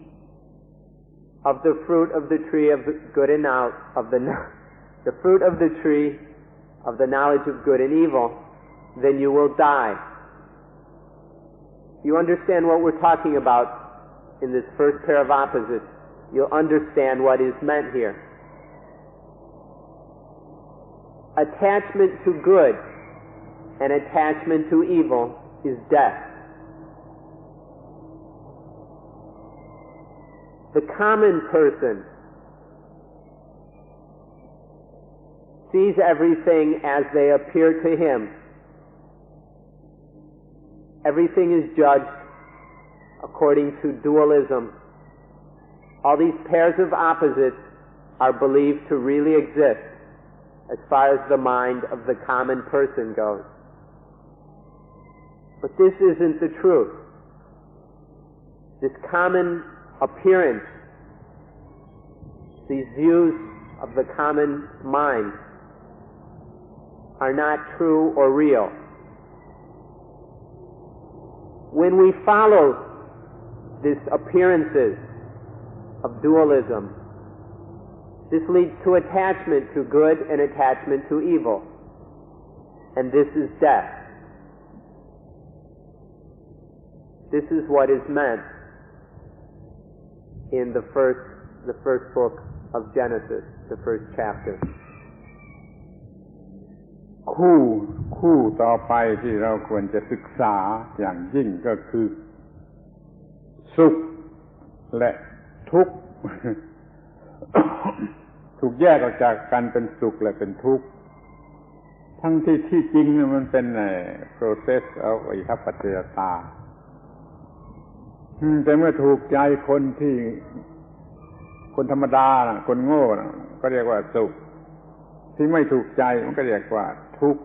of the fruit of the tree of good and the fruit of the tree of the knowledge of good and evil, then you will die. You understand what we're talking about in this first pair of opposites. You'll understand what is meant here. Attachment to good and attachment to evil is death. The common person sees everything as they appear to him. Everything is judged according to dualism. All these pairs of opposites are believed to really exist as far as the mind of the common person goes. But this isn't the truth. This common appearance, these views of the common mind, are not true or real. When we follow these appearances of dualism, this leads to attachment to good and attachment to evil. And this is death. This is what is meant in the first book of Genesis, the first chapter. คู่ต่อไปที่เราควรจะศึกษาอย่างยิ่งก็คือสุขและทุกข์ ถูกแยกออกจากกันเป็นสุขและเป็นทุกข์ทั้งที่จริงมันเป็นprocess of อิทัปปัจจยตาแต่เมื่อถูกใจคนธรรมดาคนโง่ก็เรียกว่าสุขที่ไม่ถูกใจมันก็เรียกว่าทุกข์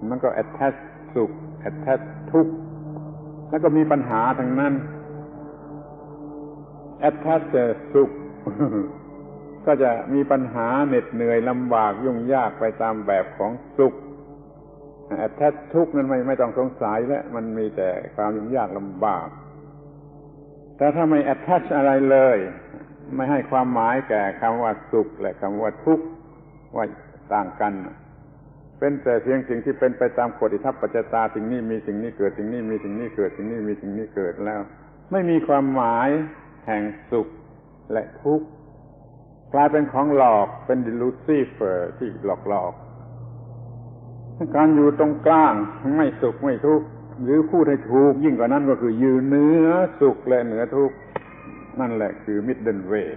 มันก็ attach สุข attach ทุกข์แล้วก็มีปัญหาทั้งนั้น attach สุข ก็จะมีปัญหาเหน็ดเหนื่อยลำบากยุ่งยากไปตามแบบของสุข attach ทุกข์นั้นไม่ต้องสงสัยแล้วมันมีแต่ความยุ่งยากลำบากแต่ถ้าไม่ attach อะไรเลยไม่ให้ความหมายแก่คำว่าสุขและคำว่าทุกข์ว่าต่างกันเป็นแต่เพียงสิ่งที่เป็นไปตามกฎอิทัปปัจจยตาสิ่งนี้มีสิ่งนี้เกิดสิ่งนี้มีสิ่งนี้เกิดสิ่งนี้มีสิ่งนี้เกิดแล้วไม่มีความหมายแห่งสุขและทุกข์กลายเป็นของหลอกเป็น delusive ที่หลอกการอยู่ตรงกลางไม่สุขไม่ทุกข์หรือพูดให้ถูกยิ่งกว่านั้นก็คือยืนเหนือสุขและเหนือทุกข์นั่นแหละคือ middle way.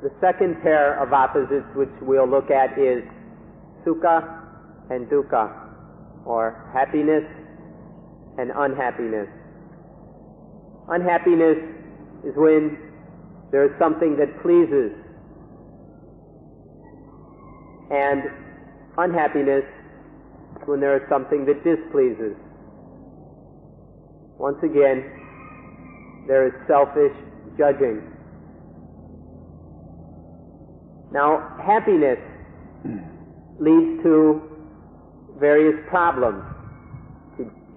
The second pair of opposites which we'll look at is sukha and dukkha, or happiness and unhappiness. Unhappiness is when there is something that pleases, and unhappiness is when there is something that displeases. Once again, there is selfish judging. Now, happiness leads to various problems.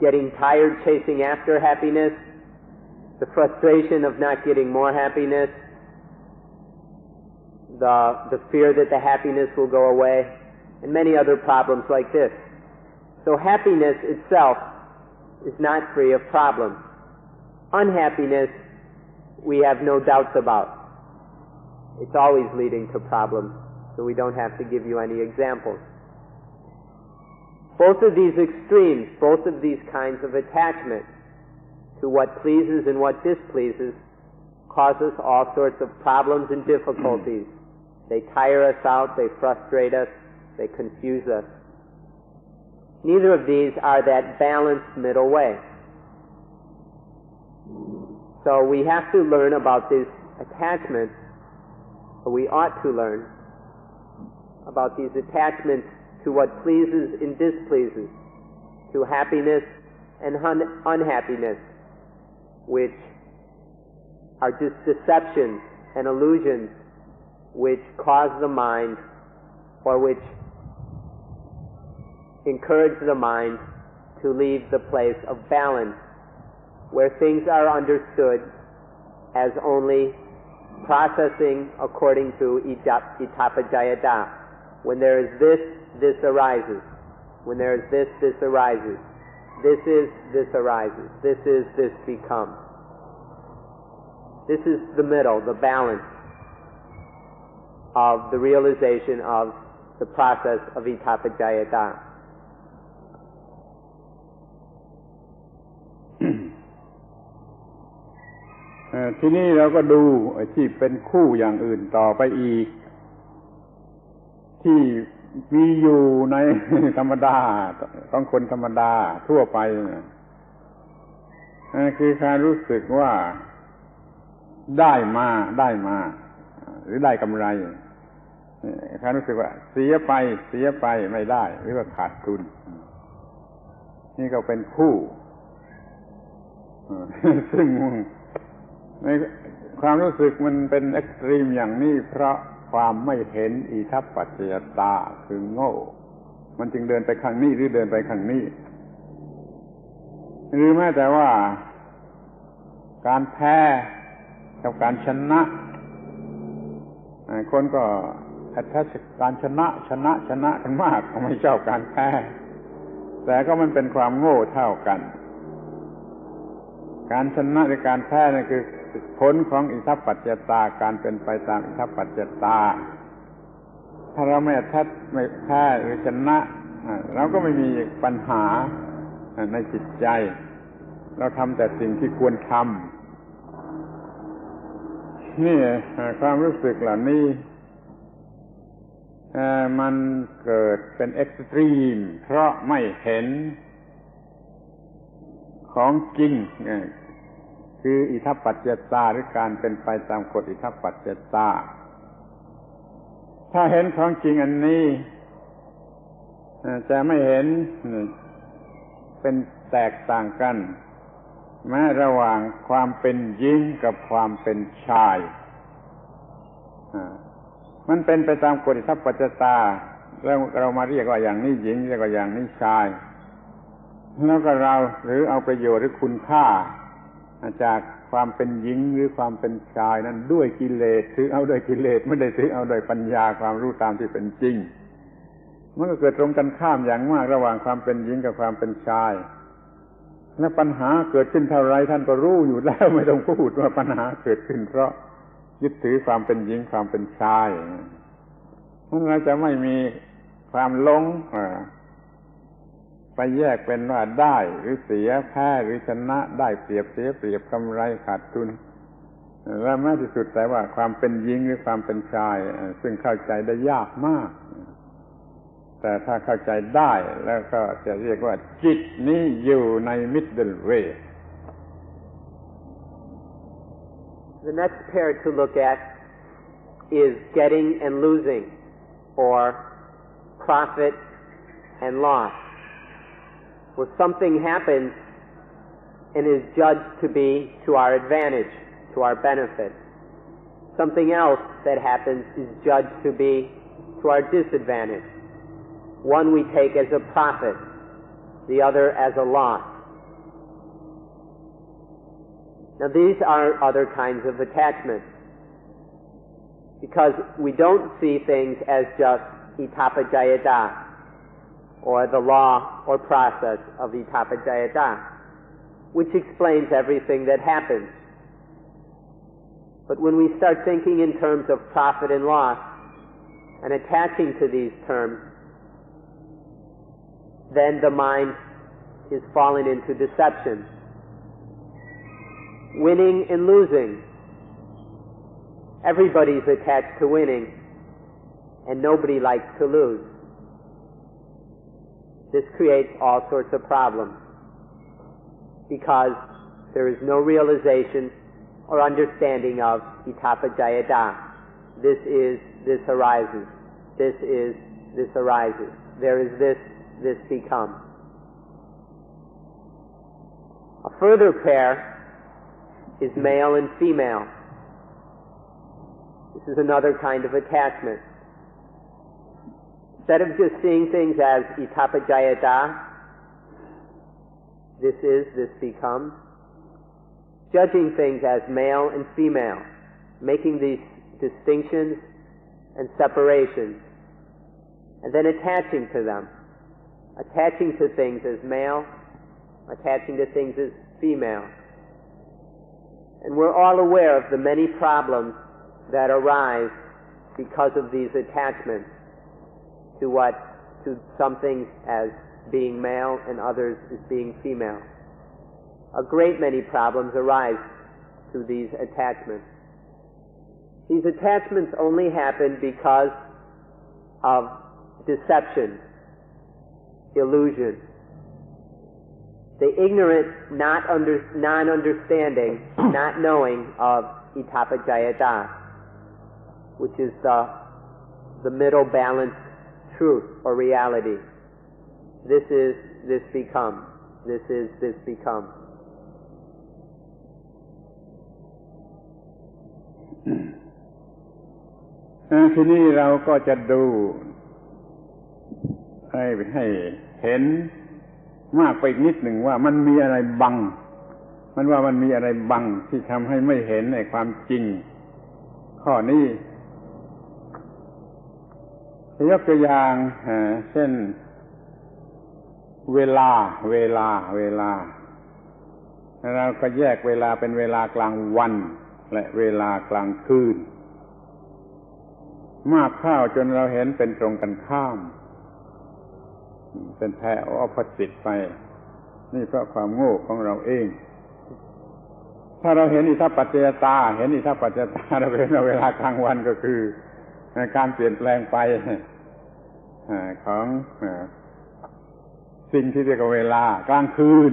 Getting tired chasing after happiness, the frustration of not getting more happiness, the fear that the happiness will go away, and many other problems like this. So happiness itself is not free of problems. Unhappiness, we have no doubts about. It's always leading to problems, so we don't have to give you any examples. Both of these extremes, both of these kinds of attachment to what pleases and what displeases cause us all sorts of problems and difficulties. They tire us out, they frustrate us, they confuse us. Neither of these are that balanced middle way. So we have to learn about this attachment, or we ought to learn about these attachments to what pleases and displeases, to happiness and unhappiness, which are just deceptions and illusions which cause the mind, or which encourage the mind to leave the place of balance, where things are understood as only processing according to itapajayata. When there is this, this arises. When there is this, this arises. This is, this arises. This is, this becomes. This is the middle, the balance of the realization of the process of itapajayata. ทีนี้เราก็ดูที่เป็นคู่อย่างอื่นต่อไปอีกที่มีอยู่ในธรรมดาของคนธรรมดาทั่วไปคือการรู้สึกว่าได้มาหรือได้กำไรการรู้สึกว่าเสียไปไม่ได้หรือว่าขาดทุนนี่ก็เป็นคู่ซึ่งในความรู้สึกมันเป็นเอ็กซ์ตรีมอย่างนี้เพราะความไม่เห็นอิทัปปัจจยตาคือโง่มันจึงเดินไปข้างนี้หรือเดินไปข้างนี้หรือแม้แต่ว่าการแพ้กับการชนะคนก็ถ้าการชนะกันมากไม่ชอบการแพ้แต่ก็มันเป็นความโง่เท่ากันการชนะหรือการแพ้นั่นคือผลของอิทัปปัจจยตาการเป็นไปตามอิทัปปัจจยตาถ้าเราไม่แพ้หรือชนะเราก็ไม่มีปัญหาในจิตใจเราทำแต่สิ่งที่ควรทำนี่ความรู้สึกเหล่านี้มันเกิดเป็นเอ็กซ์ตรีมเพราะไม่เห็นของจริงคืออิทัปปัจจยตาหรือการเป็นไปตามกฎอิทัปปัจจยตาถ้าเห็นของจริงอันนี้จะไม่เห็นเป็นแตกต่างกันแม้ระหว่างความเป็นหญิงกับความเป็นชายมันเป็นไปตามกฎอิทัปปัจจยตาเรามาเรียกว่าอย่างนี้หญิงเรียกว่าอย่างนี้ชายแล้วก็เราหรือเอาประโยชน์หรือคุณค่าจากความเป็นหญิงหรือความเป็นชายนั้นด้วยกิเลสถือเอาด้วยกิเลสไม่ได้ถือเอาด้วยปัญญาความรู้ตามที่เป็นจริงมันก็เกิดตรงกันข้ามอย่างมากระหว่างความเป็นหญิงกับความเป็นชายและปัญหาเกิดขึ้นเท่าไรท่านก็รู้อยู่แล้วไม่ต้องพูดว่าปัญหาเกิดขึ้นเพราะยึดถือความเป็นหญิงความเป็นชายนั้นเราจะไม่มีความหลงไปแยกเป็นว่าได้หรือเสียแพ้หรือชนะได้เปรียบเสียเปรียบกำไรขาดทุนและแม้ที่สุดแต่ว่าความเป็นหญิงหรือความเป็นชายซึ่งเข้าใจได้ยากมากแต่ถ้าเข้าใจได้แล้วก็จะเรียกว่าจิตนี้อยู่ใน middle way. The next pair to look at is getting and losing, or profit and loss.Where something happens and is judged to be to our advantage, to our benefit. Something else that happens is judged to be to our disadvantage. One we take as a profit, the other as a loss. Now these are other kinds of attachment, because we don't see things as just itapajayata.or the law or process of itapajayata, which explains everything that happens. But when we start thinking in terms of profit and loss and attaching to these terms, then the mind is falling into deception. Winning and losing. Everybody's attached to winning, and nobody likes to lose.This creates all sorts of problems because there is no realization or understanding of itapajayata. This is, this arises. This is, this arises. There is this, this becomes. A further pair is male and female. This is another kind of attachment.Instead of just seeing things as itapajayata, this is, this becomes. Judging things as male and female, making these distinctions and separations, and then attaching to them, attaching to things as male, attaching to things as female. And we're all aware of the many problems that arise because of these attachments to some things as being male and others as being female. A great many problems arise through these attachments. These attachments only happen because of deception, illusion. The ignorant, non-understanding, not knowing of itapajayata, which is the middle balanced truth or reality. This is, this becomes. This is, this becomes. ทีนี้เราก็จะดูให้เห็นมากไปอีกนิดหนึ่งว่ามันมีอะไรบังมันมีอะไรบังที่ทำให้ไม่เห็นในความจริงข้อนี้ยกตัวอย่างเช่นเวลาเราก็แยกเวลาเป็นเวลากลางวันและเวลากลางคืนมากเข้าจนเราเห็นเป็นตรงกันข้ามเป็นแพ้ออปโพสิตไปนี่เพราะความโง่ของเราเองถ้าเราเห็นอิทัปปัจจยตาเราเห็นเวลากลางวันก็คือการเปลี่ยนแปลงไปของสิ่งที่เรียกว่าเวลากลางคืน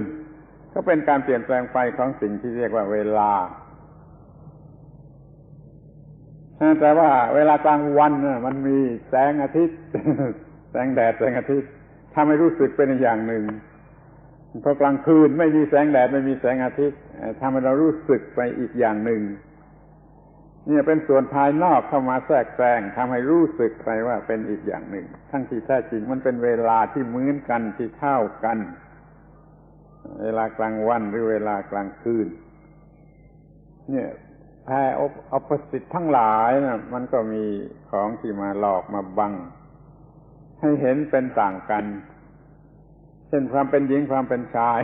ก็เป็นการเปลี่ยนแปลงไปของสิ่งที่เรียกว่าเวลาแต่ว่าเวลากลางวันมันมีแสงอาทิตย์แสงแดดแสงอาทิตย์ทำให้รู้สึกเป็นอย่างหนึ่งพอกลางคืนไม่มีแสงแดดไม่มีแสงอาทิตย์ทำให้เรารู้สึกไปอีกอย่างหนึ่งนี่เป็นส่วนภายนอกเข้ามาแทรกแซงทำให้รู้สึกไปว่าเป็นอีกอย่างหนึ่งทั้งที่แท้จริงมันเป็นเวลาที่เหมือนกันที่เท่ากันเวลากลางวันหรือเวลากลางคืนเนี่ยแพ้ออปโพสิตทั้งหลายนะมันก็มีของที่มาหลอกมาบังให้เห็นเป็นต่างกันเช่นความเป็นหญิงความเป็นชาย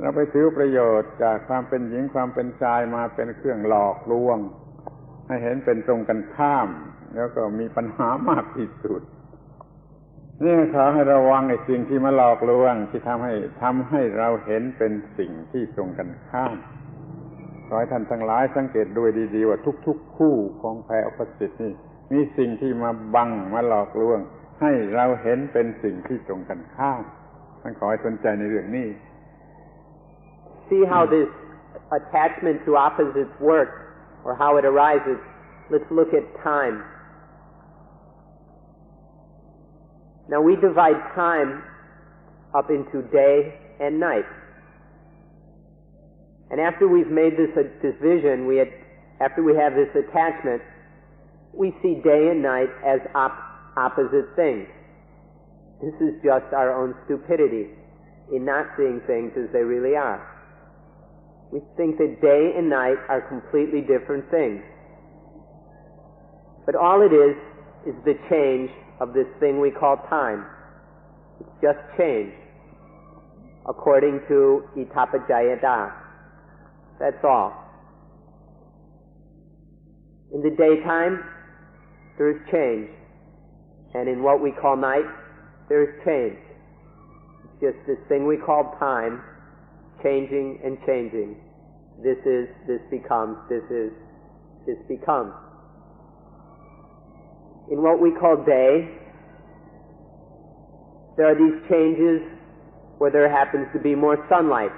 เราไปถือประโยชน์จากความเป็นหญิงความเป็นชายมาเป็นเครื่องหลอกลวงให้เห็นเป็นตรงกันข้ามแล้วก็มีปัญหามากที่สุดนี่ขอให้ระวังไอ้สิ่งที่มาหลอกลวงที่ทำให้เราเห็นเป็นสิ่งที่ตรงกันข้ามขอให้ท่านทั้งหลายสังเกตดูดีๆว่าทุกๆคู่ของแพรออปโพสิตนี่มีสิ่งที่มาบังมาหลอกลวงให้เราเห็นเป็นสิ่งที่ตรงกันข้ามท่านขอให้สนใจในเรื่องนี้ See how this attachment to opposites works or how it arises. Let's look at time. Now we divide time up into day and night. And after we've made this division, after we have this attachment, we see day and night as opposite things. This is just our own stupidity in not seeing things as they really are. We think that day and night are completely different things. But all it is the change of this thing we call time. It's just change according to itapajayata. That's all. In the daytime, there is change. And in what we call night, there is change. It's just this thing we call time, changing and changing. This is, this becomes, this is, this becomes. In what we call day, there are these changes where there happens to be more sunlight.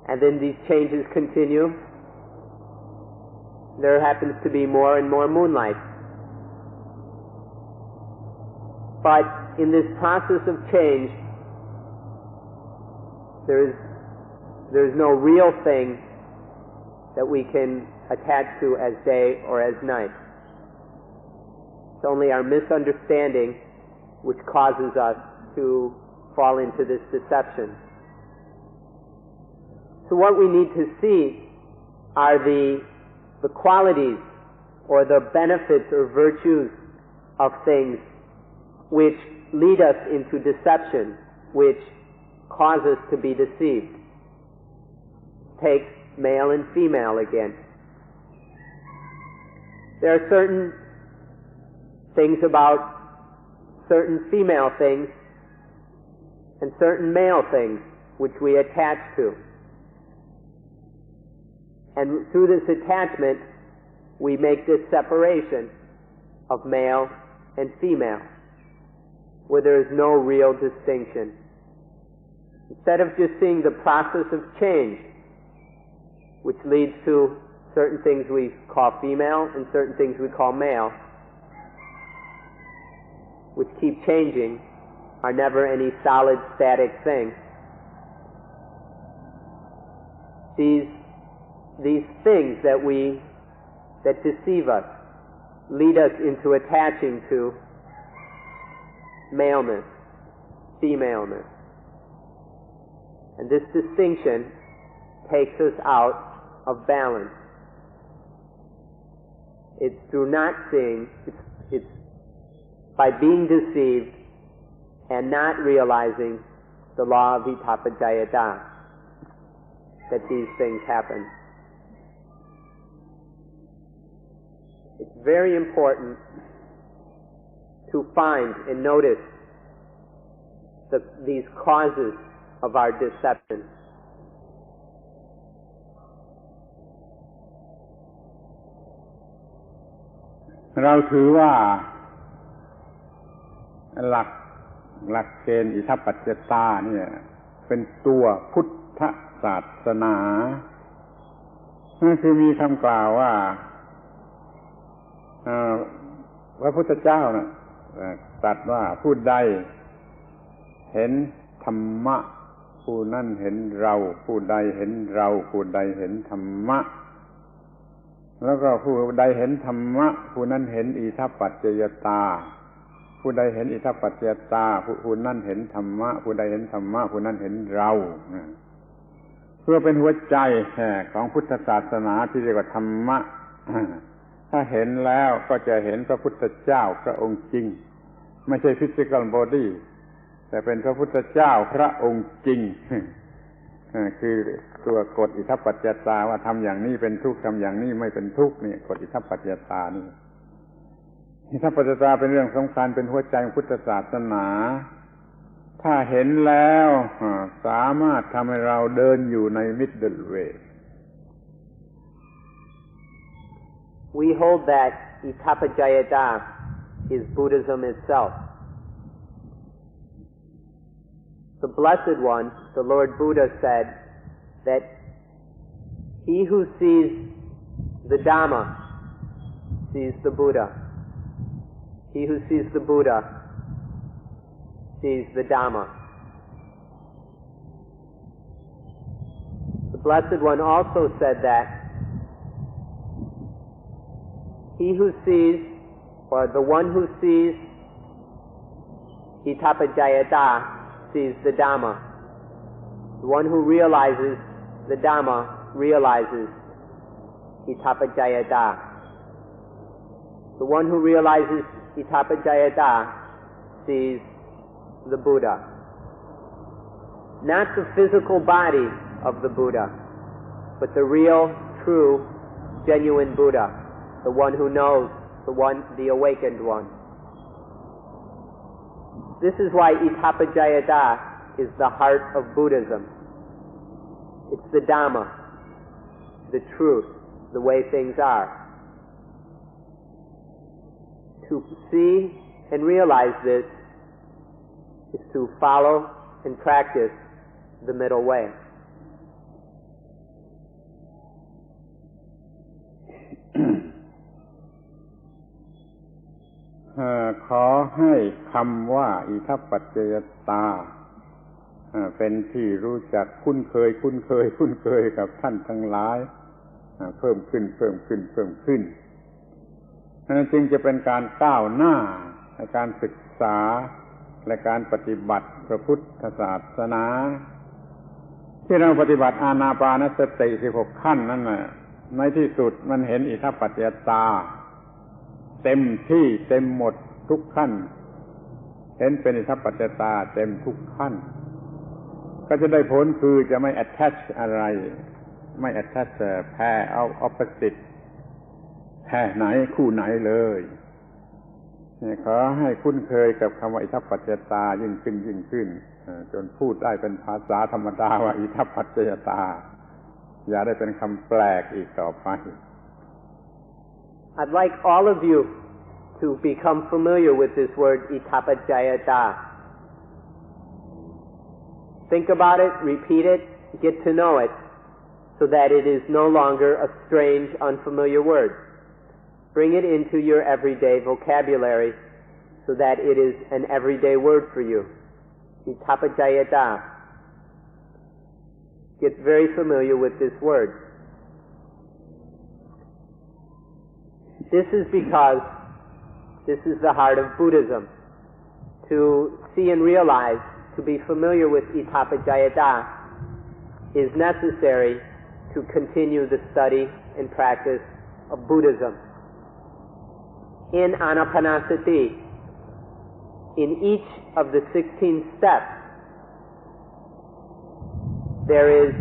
And then these changes continue. There happens to be more and more moonlight. But in this process of change, there is no real thing that we can attach to as day or as night. It's only our misunderstanding which causes us to fall into this deception. So what we need to see are the qualities or the benefits or virtues of things which lead us into deception, which cause us to be deceived. Take male and female again. There are certain things about certain female things and certain male things which we attach to. And through this attachment, we make this separation of male and female, where there is no real distinction. Instead of just seeing the process of change, which leads to certain things we call female and certain things we call male, which keep changing, are never any solid, static thing. These things that deceive us lead us into attaching to maleness, femaleness. And this distinction takes us out of balance. It's through not seeing, it's by being deceived and not realizing the law of Vitāpajayata that these things happen. It's very important to find and notice these causes of our deception.เราถือว่าหลักเกณฑ์อิทัปปัจจตาเนี่ยเป็นตัวพุทธศาสนานั่นคือมีคำกล่าวว่าพระพุทธเจ้าน่ะตรัสว่าผู้ใดเห็นธรรมะผู้นั้นเห็นเราผู้ใดเห็นเราผู้ใดเห็นธรรมะแล้วก็ผู้ใดเห็นธรรมะผู้นั้นเห็นอิทัปปัจจยตาผู้ใดเห็นอิทัปปัจจยตาผู้นั้นเห็นธรรมะผู้ใดเห็นธรรมะผู้นั้นเห็นเราเพื่อเป็นหัวใจของพุทธศาสนาที่เรียกว่าธรรมะถ้าเห็นแล้วก็จะเห็นพระพุทธเจ้าพระองค์จริงไม่ใช่ physical body แต่เป็นพระพุทธเจ้าพระองค์จริงคือตัวกฎอิทัปปัจจยตาว่าทำอย่างนี้เป็นทุกข์ทำอย่างนี้ไม่เป็นทุกข์นี่กฎอิทัปปัจจยตานี่อิทัปปัจจยตาเป็นเรื่องสำคัญเป็นหัวใจของพุทธศาสนาถ้าเห็นแล้วสามารถทำให้เราเดินอยู่ใน middle way. We hold that Vitāpajayata is Buddhism itself. The Blessed One, the Lord Buddha, said that he who sees the Dhamma sees the Buddha. He who sees the Buddha sees the Dhamma. The Blessed One also said that he who sees, or the one who sees Vitāpajayata sees the Dhamma. The one who realizes the Dhamma realizes Vitāpajayata. The one who realizes Vitāpajayata sees the Buddha. Not the physical body of the Buddha, but the real, true, genuine Buddha, the one who knows, the awakened one. This is why Vitāpajayata is the heart of Buddhism. It's the Dhamma, the truth, the way things are. To see and realize this is to follow and practice the middle way. ขอให้คำว่าอิทัปปัจจยตาเป็นที่รู้จักคุ้นเคยกับท่านทั้งหลายเพิ่มขึ้นจึงจะเป็นการก้าวหน้าในการศึกษา และการปฏิบัติพระพุทธศาสนาที่เราปฏิบัติอานาปานสติ16ขั้นนั้นน่ะในที่สุดมันเห็นอิทธัปปัจจยตาเต็มที่เต็มหมดทุกขั้นเห็นเป็นอิทธัปปัจจยตาเต็มทุกขั้นก็จะได้ผลคือจะไม่ attach อะไรไม่ attach แพ้เอา opposite แพ้ไหนคู่ไหนเลยขอให้คุ้นเคยกับคำว่าอิทธัปปัจจยตายิ่งขึ้นจนพูดได้เป็นภาษาธรรมดาว่าอิทธัปปัจจยตาอย่าได้เป็นคำแปลกอีกต่อไป I'd like all of you to become familiar with this word ittappaccayata. Think about it, repeat it, get to know it, so that it is no longer a strange, unfamiliar word. Bring it into your everyday vocabulary so that it is an everyday word for you. Ittappaccayata. Get very familiar with this word. This is because this is the heart of Buddhism. To see and realize, to be familiar with ittappaccayata is necessary to continue the study and practice of Buddhism. In anapanasati, in each of the 16 steps, there is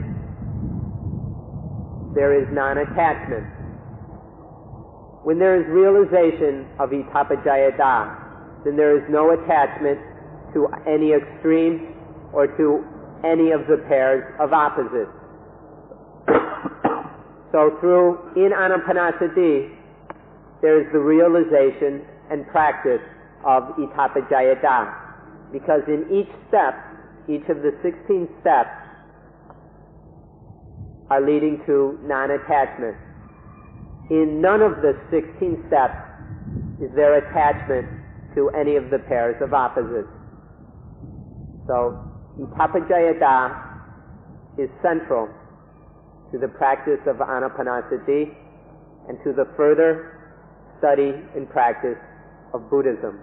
non-attachment. When there is realization of ittappaccayata, then there is no attachment to any extreme or to any of the pairs of opposites. So in anapanasati, there is the realization and practice of ittappaccayata, because in each step, each of the 16 steps are leading to non-attachment. In none of the 16 steps is there attachment to any of the pairs of opposites. So, ittappaccayata is central to the practice of anapanasati and to the further study and practice of Buddhism.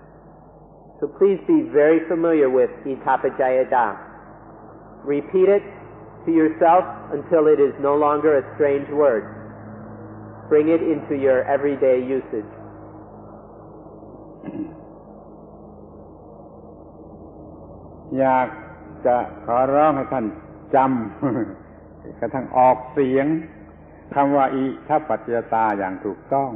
So please be very familiar with ittappaccayata. Repeat it to yourself until it is no longer a strange word. Bring it into your everyday usage. อยากจะขอร้องให้ท่านจำกระทั่งออกเสียงคำว่าอิทัปปัจจยตาอย่างถูกต้อง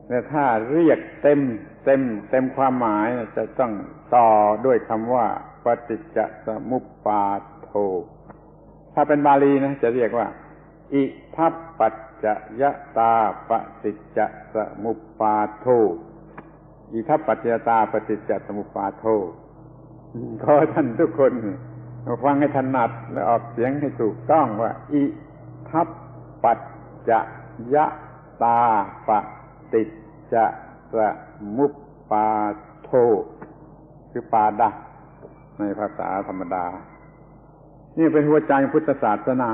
และถ้าเรียกเต็มความหมายจะต้องต่อด้วยคำว่าปฏิจจสมุปบาทโธถ้าเป็นบาลีนะจะเรียกว่าอิทัปปัจจยตาปฏิจจสมุปบาทโธอิทัปปัจจยตาปฏิจจสมุปบาทโธขอท่านทุกคนฟังให้ถนัดและออกเสียงให้ถูกต้องว่าอิทัปปัจจยตาปฏิจจสมุปบาทโธคือปาดะในภาษาธรรมดานี่เป็นหัวใจพุทธศาสนา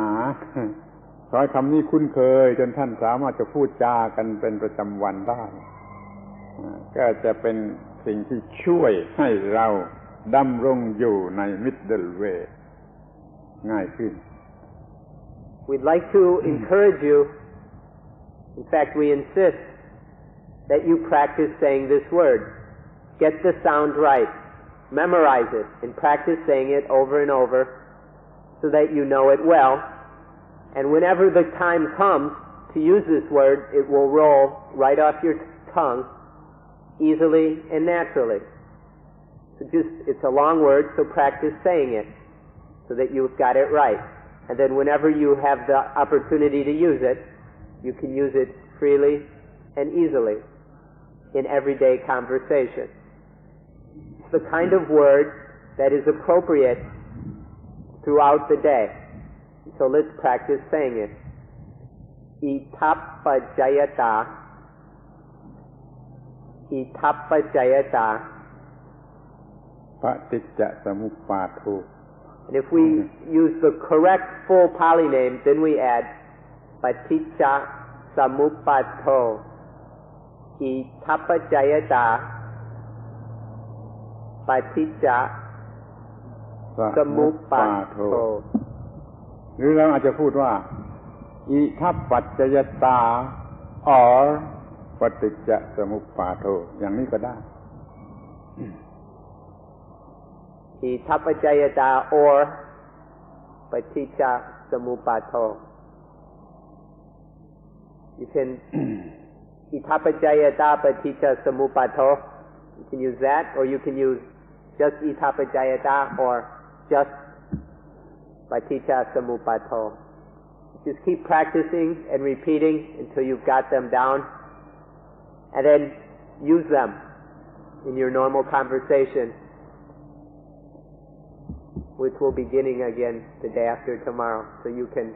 ขอให้คำนี้คุ้นเคยจนท่านสามารถจะพูดจากันเป็นประจำวันได้ก็จะเป็นสิ่งที่ช่วยให้เราดำรงอยู่ใน middle way ง่ายขึ้น We'd like to encourage you, in fact we insist that you practice saying this word. Get the sound right, memorize it, and practice saying it over and over so that you know it well. And whenever the time comes to use this word, it will roll right off your tongue easily and naturally. So it's a long word, so practice saying it so that you've got it right. And then whenever you have the opportunity to use it, you can use it freely and easily in everyday conversation. It's the kind of word that is appropriate throughout the day. So let's practice saying it. Ittappaccayata. Ittappaccayata. ปฏิจจสมุปบาทโธ And if we use the correct full Pali name, then we add Paticca Samuppattho Ittappaccayata ปฏิจจสมุปบาโทหรือเราอาจจะพูดว่าอิทัปปัจจยตา or ปฏิจจสมุปบาโทอย่างนี้ก็ได้อิทัปปัจจยตา or ปฏิจจสมุปบาโท You canอิทัปปัจจยตาปฏิจจสมุปบาโท You can use that, or you can use justอิทัปปัจจยตา or just ปฏิจจสมุปบาโท Just keep practicing and repeating until you've got them down, and then use them in your normal conversation, which will be beginning again the day after tomorrow. So you can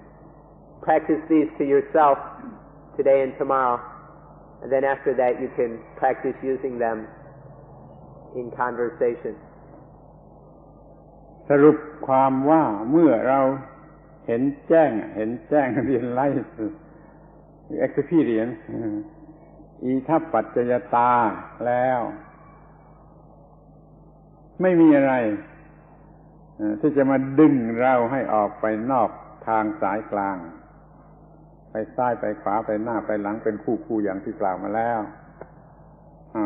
practice these to yourself today and tomorrow, and then after that you can practice using them in conversation. สรุปความว่าเมื่อเราเห็นแจ้งเรียนไล่ experience อิทัปปัจจยตาแล้วไม่มีอะไรที่จะมาดึงเราให้ออกไปนอกทางสายกลางไปซ้ายไปขวาไปหน้าไปหลังเป็นคู่อย่างที่กล่าวมาแล้ว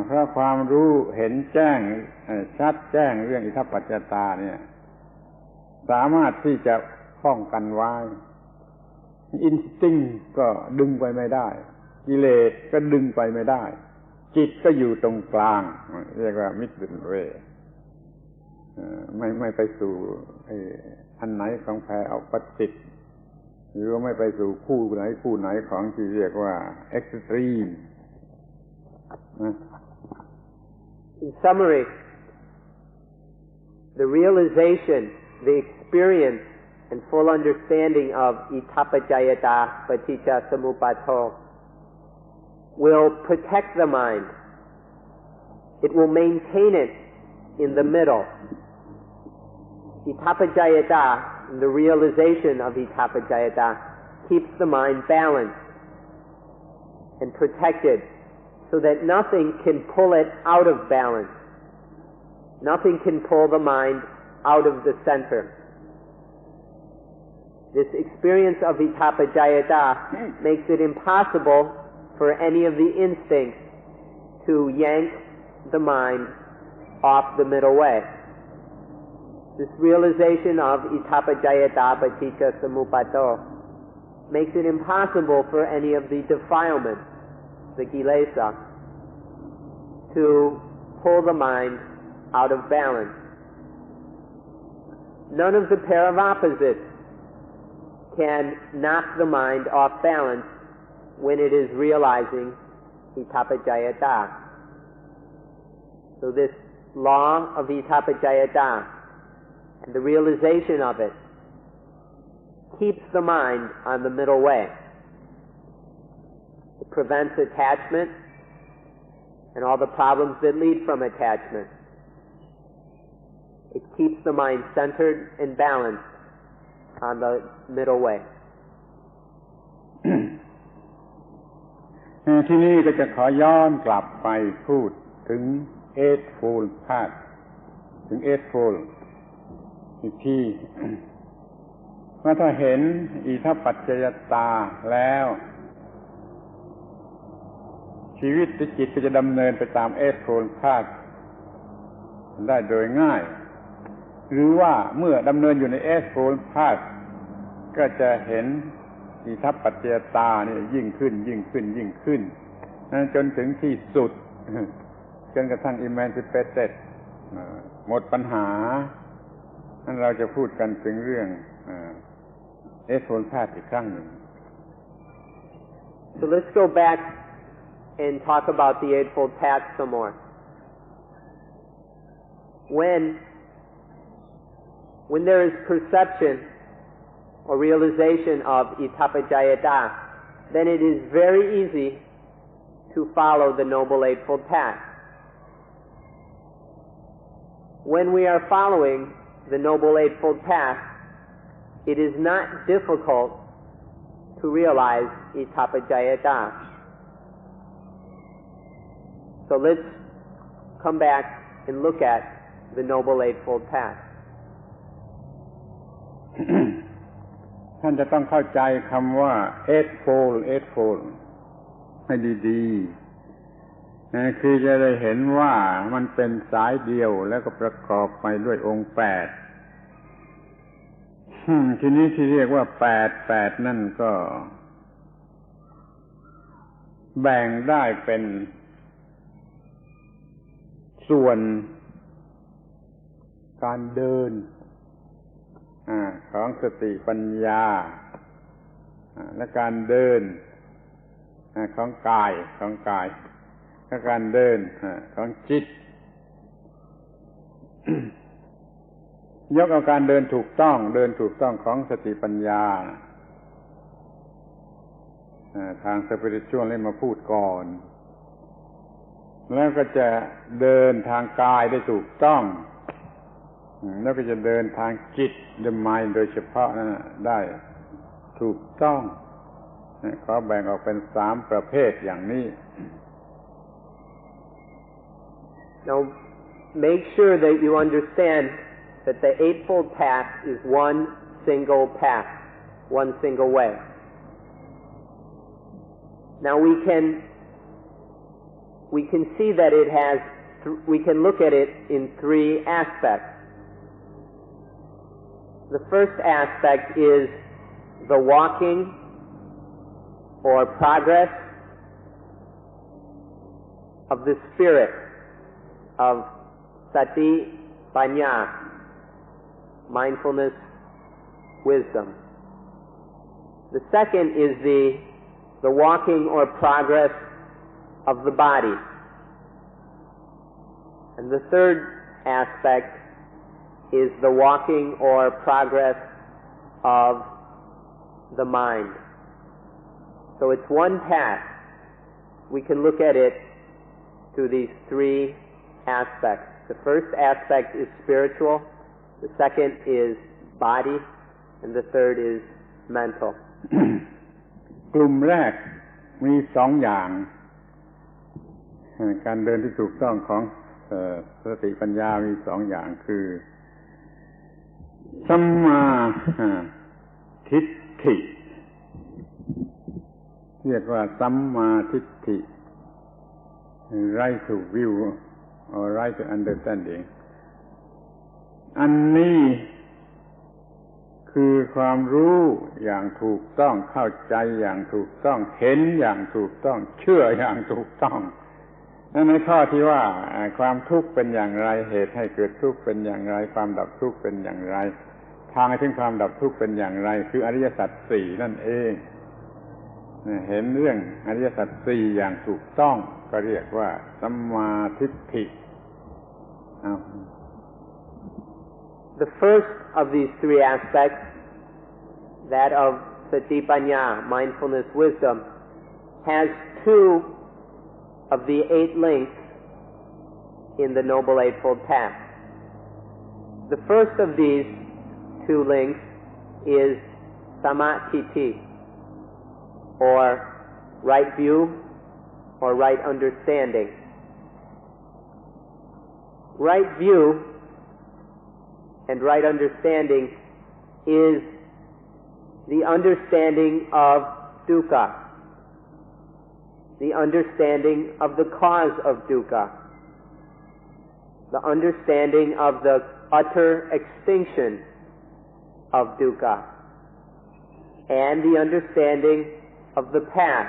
เพราะความรู้เห็นแจ้งชัดแจ้งเรื่องอิทัปปัจจยตาเนี่ยสามารถที่จะป้องกันไว้อินสติ้งก็ดึงไปไม่ได้กิเลสก็ดึงไปไม่ได้จิตก็อยู่ตรงกลางเรียกว่ามิดเดิลเวย์ไม่ไปสู่อันไหนของแพ้เอาปฏิจหรือว่าไม่ไปสู่คู่ไหนของที่เรียกว่าเอ็กซ์ตรีม In summary, the realization, the experience and full understanding of itappajayata paticca samuppato will protect the mind. It will maintain it in the middle. Itappajayata, the realization of itappajayata, keeps the mind balanced and protected so that nothing can pull it out of balance. Nothing can pull the mind out of the center. This experience of itappajayata makes it impossible for any of the instincts to yank the mind off the middle way. This realization of itappajayata paticca samuppato makes it impossible for any of the defilements, the kilesa, to pull the mind out of balance. None of the pair of opposites can knock the mind off balance when it is realizing itappajayata. So this law of itappajayata and the realization of it keeps the mind on the middle way. It prevents attachment and all the problems that lead from attachment. It keeps the mind centered and balanced on the middle way. ที่นี่ก็จะขอย้อนกลับไปพูดถึง eightfold path ถึง eightfold อีกทีว่าถ้าเห็นอิทัปปัจจยตาแล้วชีวิตจิตก็จะดำเนินไปตาม eightfold path ได้โดยง่ายหรือว่าเมื่อดำเนินอยู่ใน eightfold path ก็จะเห็นอิทัปปัจจยตานี่ยิ่งขึ้นจนถึงที่สุดจนกระทั่ง emancipated หมดปัญหานั้นเราจะพูดกันถึงเรื่องeightfold path อีกครั้งหนึ่ง So let's go back and talk about the eightfold path some more. When there is perception or realization of itappajayata, then it is very easy to follow the Noble Eightfold Path. When we are following the Noble Eightfold Path, it is not difficult to realize itappajayata. So let's come back and look at the Noble Eightfold Path. ท่านจะต้องเข้าใจคำว่า eightfold ให้ดีๆคือจะได้เห็นว่ามันเป็นสายเดียวแล้วก็ประกอบไปด้วยองค์8ทีนี้ที่เรียกว่า8นั่นก็แบ่งได้เป็นส่วนการเดินของสติปัญญาและการเดินของกายและการเดินของจิต ยกเอาการเดินถูกต้องของสติปัญญาทางสปิริตชวลเลยมาพูดก่อนแล้วก็จะเดินทางกายได้ถูกต้องแล้วก็จะเดินทางจิต the mind โดยเฉพาะนั้นได้ถูกต้องขอแบ่งออกเป็น3ประเภทอย่างนี้ Now make sure that you understand that the Eightfold Path is one single path, one single way. Now we can see that it has we can look at it in 3 aspects. The first aspect is the walking or progress of the spirit of sati, panya, mindfulness, wisdom. The second is the walking or progress of the body. And the third aspect is the walking or progress of the mind. So it's one path. We can look at it through these 3 aspects. The first aspect is spiritual, the second is body, and the third is mental. กลุ่มแรกมี2อย่างการเดินที่ถูกต้องของสติปัญญามี2อย่างคือสัมมาทิฏฐิเรียกว่าสัมมาทิฏฐิ right to view or right to understanding อันนี้คือความรู้อย่างถูกต้องเข้าใจอย่างถูกต้องเห็นอย่างถูกต้องเชื่ออย่างถูกต้องนั่นในข้อที่ว่าความทุกข์เป็นอย่างไรเหตุให้เกิดทุกข์เป็นอย่างไรความดับทุกข์เป็นอย่างไรทางให้ถึงความดับทุกข์เป็นอย่างไรคืออริยสัจ4นั่นเองเห็นเรื่องอริยสัจ4อย่างถูกต้องก็เรียกว่าสัมมาทิฏฐิ The first of these 3 aspects, that of sati panya, mindfulness, wisdom, has 2 of the 8 links in the Noble Eightfold Path. The first of these 2 links is samatiti, or right view, or right understanding. Right view and right understanding is the understanding of dukkha, the understanding of the cause of dukkha, the understanding of the utter extinction of dukkha, and the understanding of the path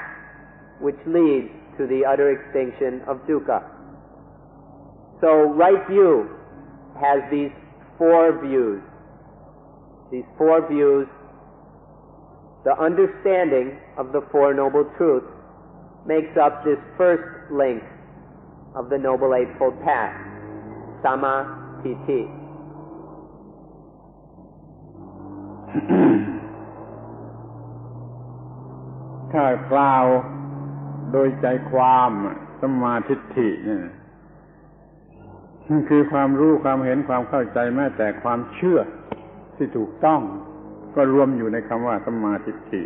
which leads to the utter extinction of dukkha. So right view has these 4 views. These 4 views, the understanding of the 4 Noble Truths makes up this first link of the Noble Eightfold Path, Samatiti. ถ้ากล่าวโดยใจความสัมมาทิฏฐิเนี่ยคือความรู้ความเห็นความเข้าใจแม้แต่ความเชื่อที่ถูกต้องก็รวมอยู่ในคำว่าสัมมาทิฏฐิ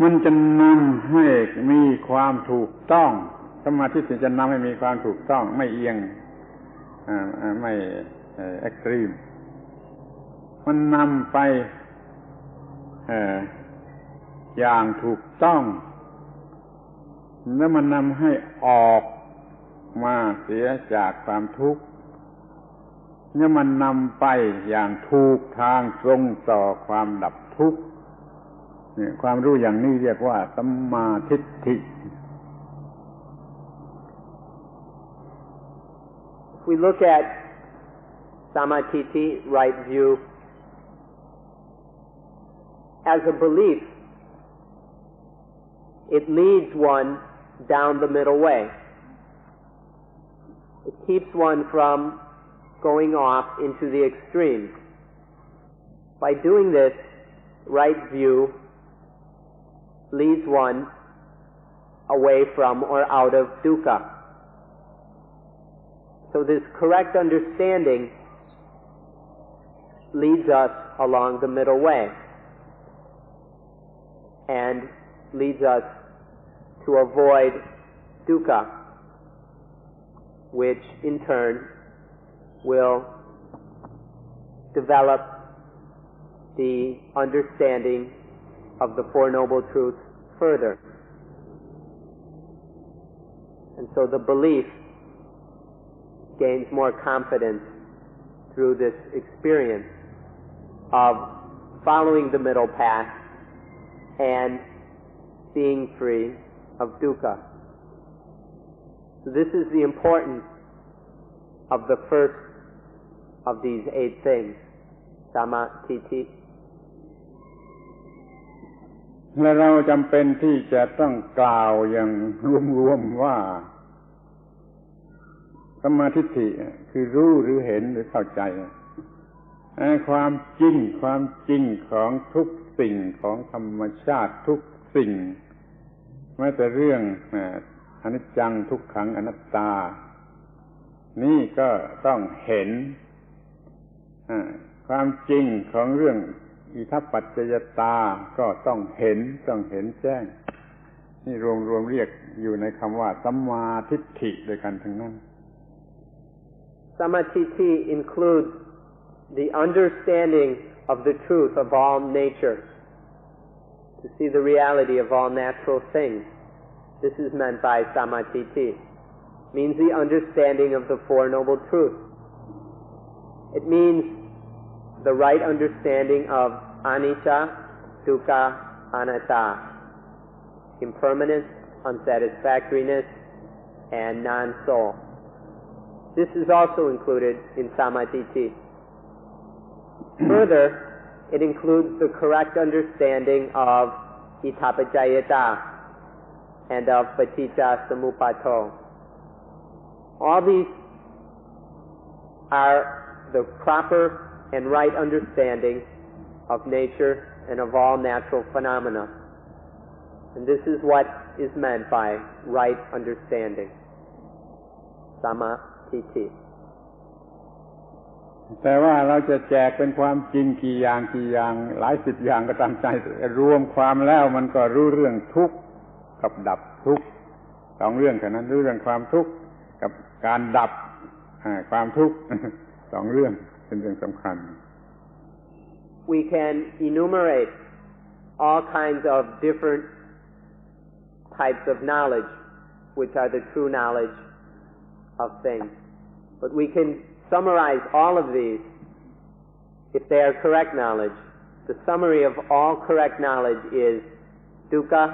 มันจะนำให้มีความถูกต้องสัมมาทิฏฐิจะนำให้มีความถูกต้องไม่เอียง ไม่เอ็กซ์ตรีมมันนำไปอย่างถูกต้องแล้วมันนำให้ออกมาเสียจากความทุกข์เนี่ยมันนำไปอย่างถูกทางตรงต่อความดับทุกข์เนี่ยความรู้อย่างนี้เรียกว่าสัมมาทิฏฐิ If we look at samatiti, right view, as a belief, it leads one down the middle way. It keeps one from going off into the extremes. By doing this, right view leads one away from or out of dukkha. So this correct understanding leads us along the middle way and leads us to avoid dukkha, which in turn will develop the understanding of the Four Noble Truths further. And so the belief gains more confidence through this experience of following the middle path and being free of dukkha. So this is the importance of the first of these 8 things, samatiti. และเราจำเป็นที่จะต้องกล่าวอย่างรวมๆว่าสัมมาทิฏฐิคือรู้หรือเห็นหรือเข้าใจความจริงของทุกสิ่งของธรรมชาติทุกสิ่งแม้แต่เรื่องอนิจจังทุกขังอนัตตานี่ก็ต้องเห็นความจริงของเรื่องอิทัปปัจจยตาก็ต้องเห็นแจ้งนี่รวมเรียกอยู่ในคำว่าสัมมาทิฏฐิด้วยกันทั้งนั้น Samatiti includes the understanding of the truth of all nature, to see the reality of all natural things. This is meant by samatiti. Means the understanding of the Four Noble Truths. It means the right understanding of anicca, dukkha, anatta, impermanence, unsatisfactoriness, and non-soul. This is also included in samatiti. Further, it includes the correct understanding of ittappaccayata and of paticca samuppato. All these are the proper and right understanding of nature and of all natural phenomena. And this is what is meant by right understanding. Samatiti. แต่ว่าเราจะแจกเป็นความจริงกี่อย่างหลายสิบอย่างก็ตามใจรวมความแล้วมันก็รู้เรื่องทุกข์กับดับทุกข์สองเรื่องแค่นั้นรู้เรื่องความทุกข์กับการดับความทุกข์สองเรื่องเป็นเรื่องสำคัญ We can enumerate all kinds of different types of knowledge, which are the true knowledge of things. But we can summarize all of these if they are correct knowledge. The summary of all correct knowledge is dukkha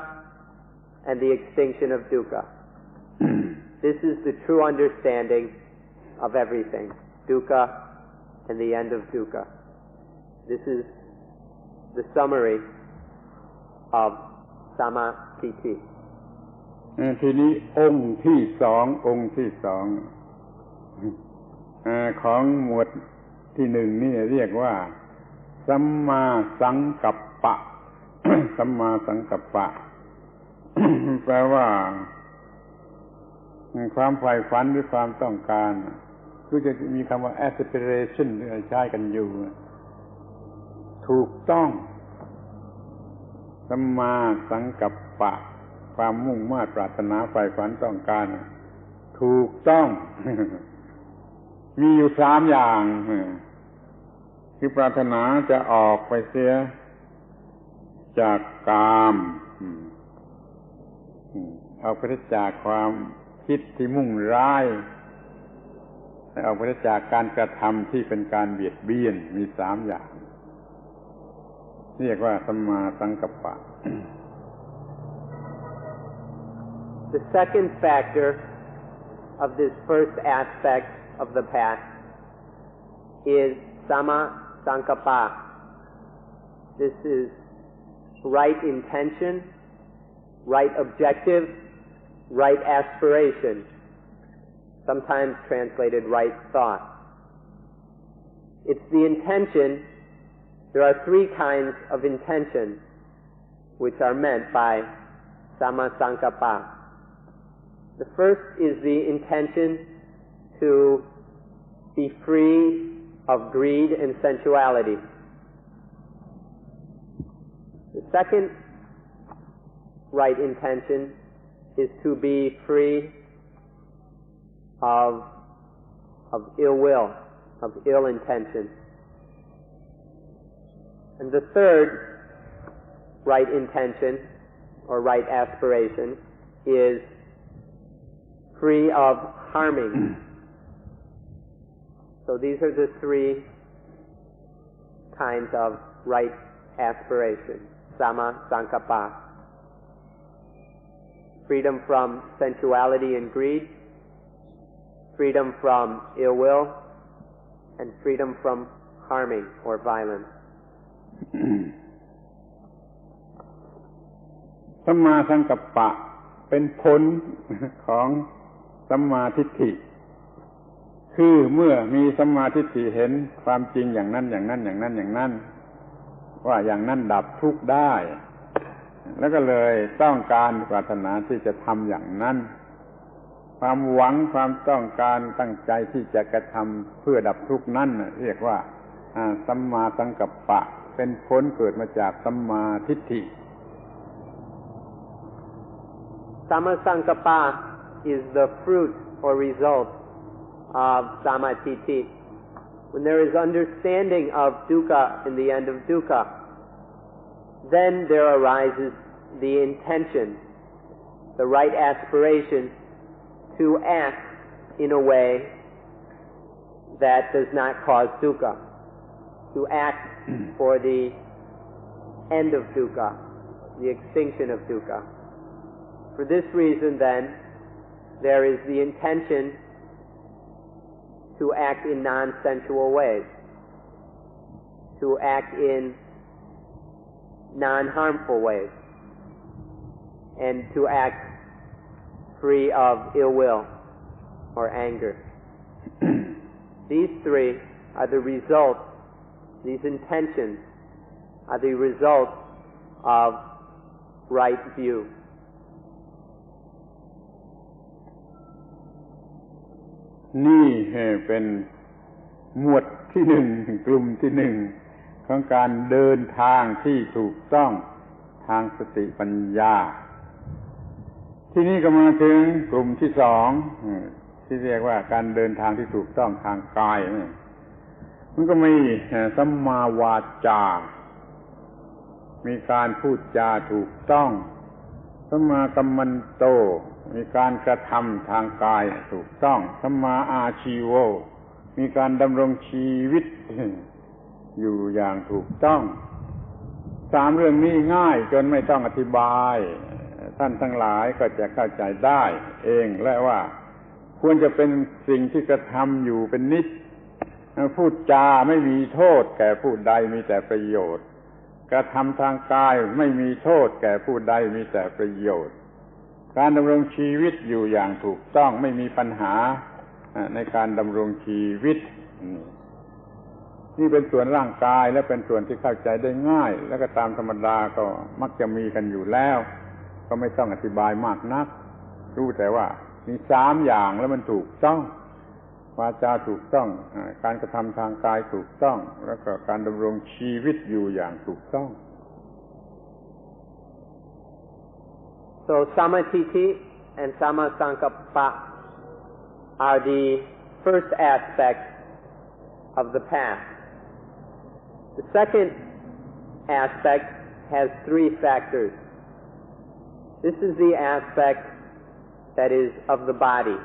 and the extinction of dukkha. This is the true understanding of everything. Dukkha and the end of dukkha. This is the summary of samatiti. ทีนี้องค์ที่สองของหมวดที่หนึ่งนี่เรียกว่าสัมมาสังกัปปะ สัมมาสังกัปปะ แปลว่าความใฝ่ฝันหรือความต้องการคือจะมีคำว่า aspiration ที่ใช้กันอยู่ถูกต้องสัมมาสังกัปปะความมุ่งมา่ปรารถนาใฝ่ฝันต้องการถูกต้อง มีอยู่3อย่างคือปรารถนาจะออกไปเสียจากกามออกไปจากความคิดที่มุ่งร้ายออกไปจากการกระทำที่เป็นการเบียดเบียนมี3อย่างเรียกว่าสัมมาสังกัปปะ The second factor of this first aspect of the path is samma sankappa. This is right intention, right objective, right aspiration, sometimes translated right thought. It's the intention. There are 3 kinds of intention which are meant by samma sankappa. The first is the intention to be free of greed and sensuality. The second right intention is to be free of ill will, of ill intention. And the third right intention or right aspiration is free of harming. So these are the 3 kinds of right aspiration. Samma sankappa. Freedom from sensuality and greed, freedom from ill will, and freedom from harming or violence. สัมมาสังกัปปะเป็นผลของสัมมาทิฏฐิคือเมื่อมีสัมมาทิฏฐิเห็นความจริงอย่างนั้นอย่างนั้นอย่างนั้นอย่างนั้นว่าอย่างนั้นดับทุกข์ได้แล้วก็เลยต้องการปรารถนาที่จะทำอย่างนั้นความหวังความต้องการตั้งใจที่จะกระทำเพื่อดับทุกข์นั้นเรียกว่าสัมมาสังกัปปะเป็นผลเกิดมาจากสัมมาทิฏฐิ Samma sankappa is the fruit or result of sammatiti. When there is understanding of dukkha and the end of dukkha, then there arises the intention, the right aspiration to act in a way that does not cause dukkha, to act for the end of dukkha, the extinction of dukkha. For this reason, then, there is the intention to act in non-sensual ways, to act in non-harmful ways, and to act free of ill will or anger. These 3 are the results, these intentions are the result of right view. นี่เป็นหมวดที่1กลุ่มที่1ของการเดินทางที่ถูกต้องทางสติปัญญาที่นี่ก็มาถึงกลุ่มที่2ที่เรียกว่าการเดินทางที่ถูกต้องทางกายมันก็มีสัมมาวาจามีการพูดจาถูกต้องสัมมากัมมันโตมีการกระทำทางกายถูกต้องสัมมาอาชีโวมีการดำรงชีวิตอยู่อย่างถูกต้อง3เรื่องนี้ง่ายจนไม่ต้องอธิบายท่านทั้งหลายก็จะเข้าใจได้เองและว่าควรจะเป็นสิ่งที่กระทำอยู่เป็นนิจพูดจาไม่มีโทษแก่ผู้ใดมีแต่ประโยชน์กระทำทางกายไม่มีโทษแก่ผู้ใดมีแต่ประโยชน์การดำรงชีวิตอยู่อย่างถูกต้องไม่มีปัญหาในการดำรงชีวิตนี่เป็นส่วนร่างกายและเป็นส่วนที่เข้าใจได้ง่ายแล้วก็ตามธรรมดาก็มักจะมีกันอยู่แล้วก็ไม่ต้องอธิบายมากนักรู้แต่ว่ามี3อย่างแล้วมันถูกต้องวาจาถูกต้องการกระทำทางกายถูกต้องแล้วก็การดำรงชีวิตอยู่อย่างถูกต้อง So sammatiti and samma sankappa are the first aspect of the path. The second aspect has three factors. This is the aspect that is of the body,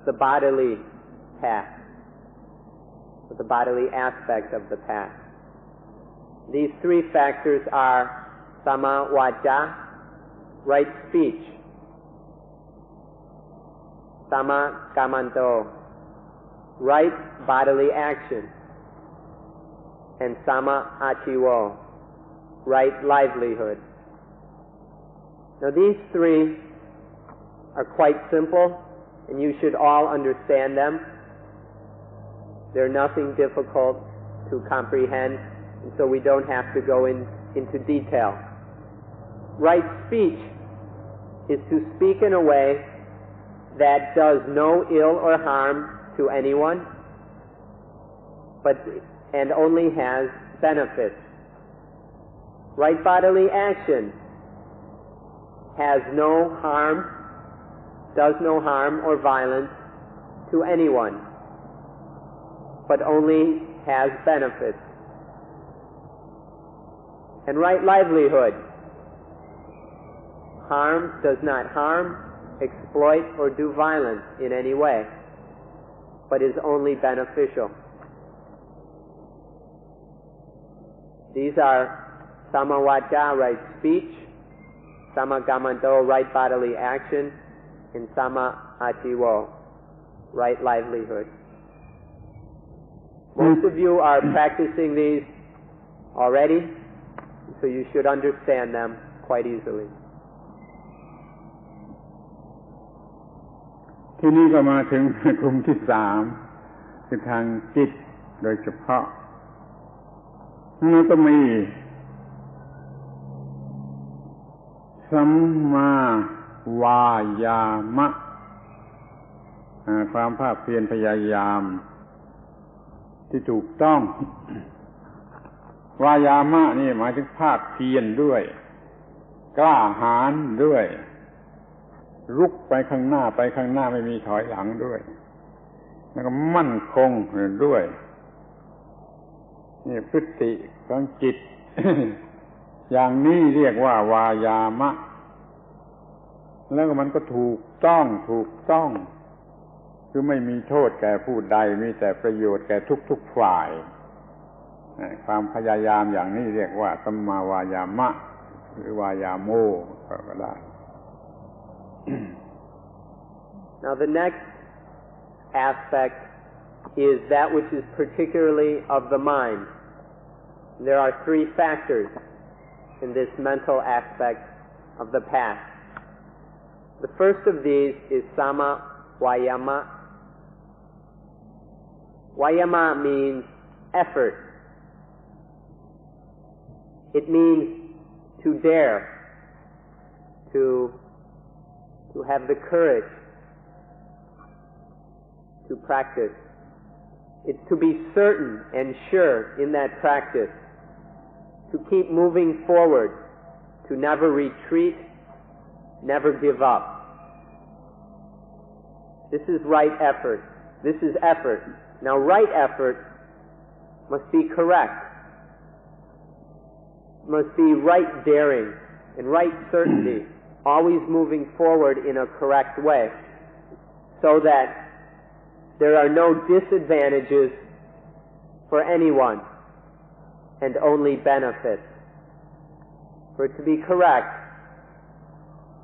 the bodily path, the bodily aspect of the path. These three factors are Samma Vaca, right speech, Samma Kammanto, right bodily action, and Samma Achivo, right livelihood. Now these three are quite simple, and you should all understand them. They're nothing difficult to comprehend, and so we don't have to go into detail. Right speech is to speak in a way that does no ill or harm to anyone, and only has benefits. Right bodily action has no harm, does no harm or violence to anyone, but only has benefits. And right livelihood, does not harm, exploit, or do violence in any way, but is only beneficial. These are Samma Vaca, right speech, Samma Kammanto, right bodily action, and Samma Achivo, right livelihood. Most of you are practicing these already, so you should understand them quite easily. ที่นี้ก็มาถึงกลุ่มที่สามคือทางจิตโดยเฉพาะมันก็มีสัมมาวายามะความภาคเพียรพยายามที่ถูกต้องวายามะนี่หมายถึงภาคเพียรด้วยกล้าหาญด้วยรุกไปข้างหน้าไม่มีถอยหลังด้วยแล้วก็มั่นคงด้วยนี่พฤติของจิต อย่างนี้เรียกว่าวายามะแล้วก็มันก็ถูกต้องคือไม่มีโทษแก่ผู้ใดมีแต่ประโยชน์แก่ทุกฝ่ายความพยายามอย่างนี้เรียกว่าสัมมาวายามะหรือวายาโมก็ได้ Now the next aspect is that which is particularly of the mind. There are three factors in this mental aspect of the path. The first of these is Samma Vayama. Vayama means effort. It means to dare, to have the courage to practice. It's to be certain and sure in that practice, to keep moving forward, to never retreat, never give up. This is right effort. This is effort. Now, right effort must be correct, must be right daring and right certainty, always moving forward in a correct way, so that there are no disadvantages for anyone and only benefits. For it to be correct,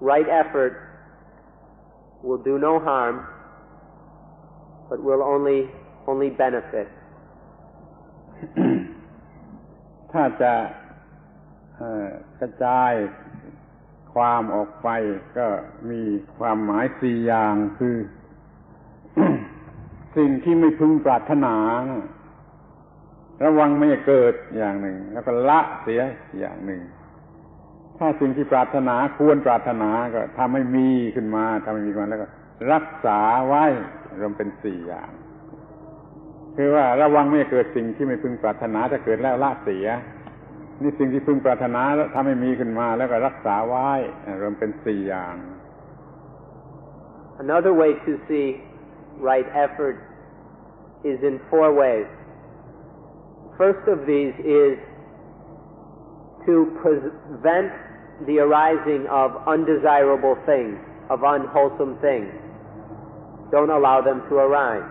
right effort will do no harm, but will only benefit. ถ้าจะกระจายความออกไปก็มีความหมายสี่อย่างคือ สิ่งที่ไม่พึงปรารถนาระวังไม่ให้เกิดอย่างหนึ่งแล้วก็ละเสียอย่างหนึ่งถ้าสิ่งที่ปรารถนาควรปรารถนาก็ทำให้มีขึ้นมาแล้วก็รักษาไว้รวมเป็นสี่อย่างคือว่าระวังไม่ให้เกิดสิ่งที่ไม่พึงปรารถนาจะเกิดแล้วละเสียนี่สิ่งที่พึงปรารถนาแล้วทำให้มีขึ้นมาแล้วก็รักษาไว้รวมเป็นสี่อย่าง Another way to see right effort is in four ways. First of these is to prevent the arising of undesirable things, of unwholesome things. Don't allow them to arise.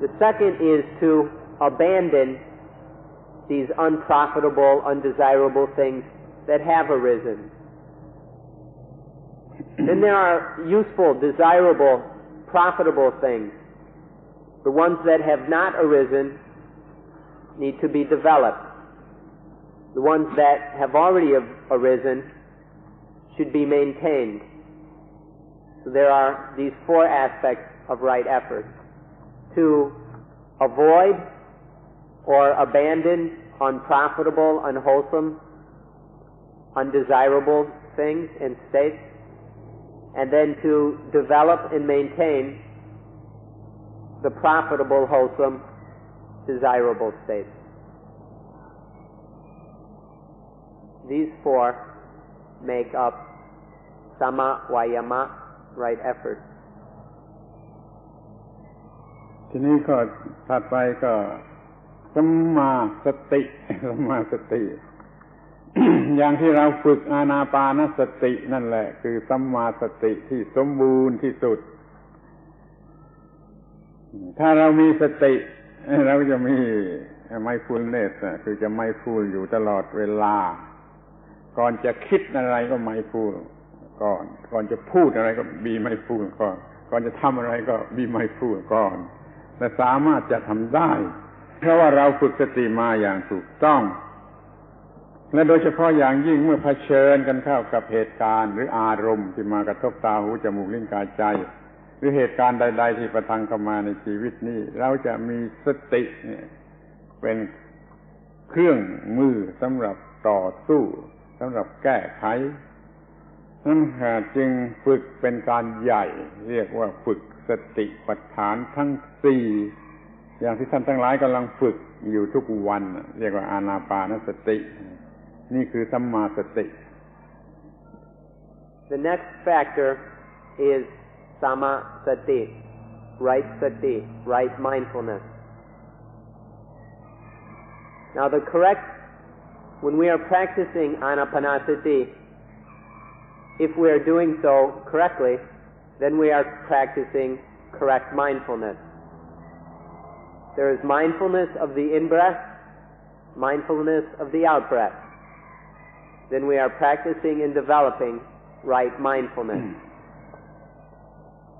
The second is to abandon these unprofitable, undesirable things that have arisen. Then there are useful, desirable, profitable things. The ones that have not arisen need to be developed. The ones that have already arisen should be maintained. So there are these four aspects of right effort: to avoid or abandon unprofitable, unwholesome, undesirable things and states, and then to develop and maintain the profitable, wholesome, desirable states. These four make up Samma Vayama, right effort. ทีนี้ก็ถัดไปก็สัมมาสติสัมมาสติ อย่างที่เราฝึกอานาปานสตินั่นแหละคือสัมมาสติที่สมบูรณ์ที่สุด ถ้าเรามีสติเราจะมี mindfulness คือจะ mindful อยู่ตลอดเวลาก่อนจะคิดอะไรก็ mindful ก่อนจะพูดอะไรก็ be mindful ก่อนจะทำอะไรก็ be mindful ก่อนและสามารถจะทำได้เพราะว่าเราฝึกสติมาอย่างถูกต้องและโดยเฉพาะอย่างยิ่งเมื่อเผชิญกันเข้ากับเหตุการณ์หรืออารมณ์ที่มากระทบตาหูจมูกลิ้นกายใจหรือเหตุการณ์ใดๆที่ประทังเข้ามาในชีวิตนี้เราจะมีสติเป็นเครื่องมือสำหรับต่อสู้สำหรับแก้ไขนั้นจึงฝึกเป็นการใหญ่เรียกว่าฝึกสติปัฏฐานทั้งสี่อย่างที่ท่านทั้งหลายกำลังฝึกอยู่ทุกวันเรียกว่าอานาปานสตินี่คือสัมมาสติ The next factor is Samma Sati, right sati, right mindfulness. Now when we are practicing anapanasati, if we are doing so correctly, then we are practicing correct mindfulness. There is mindfulness of the in-breath, mindfulness of the out-breath. Then we are practicing and developing right mindfulness.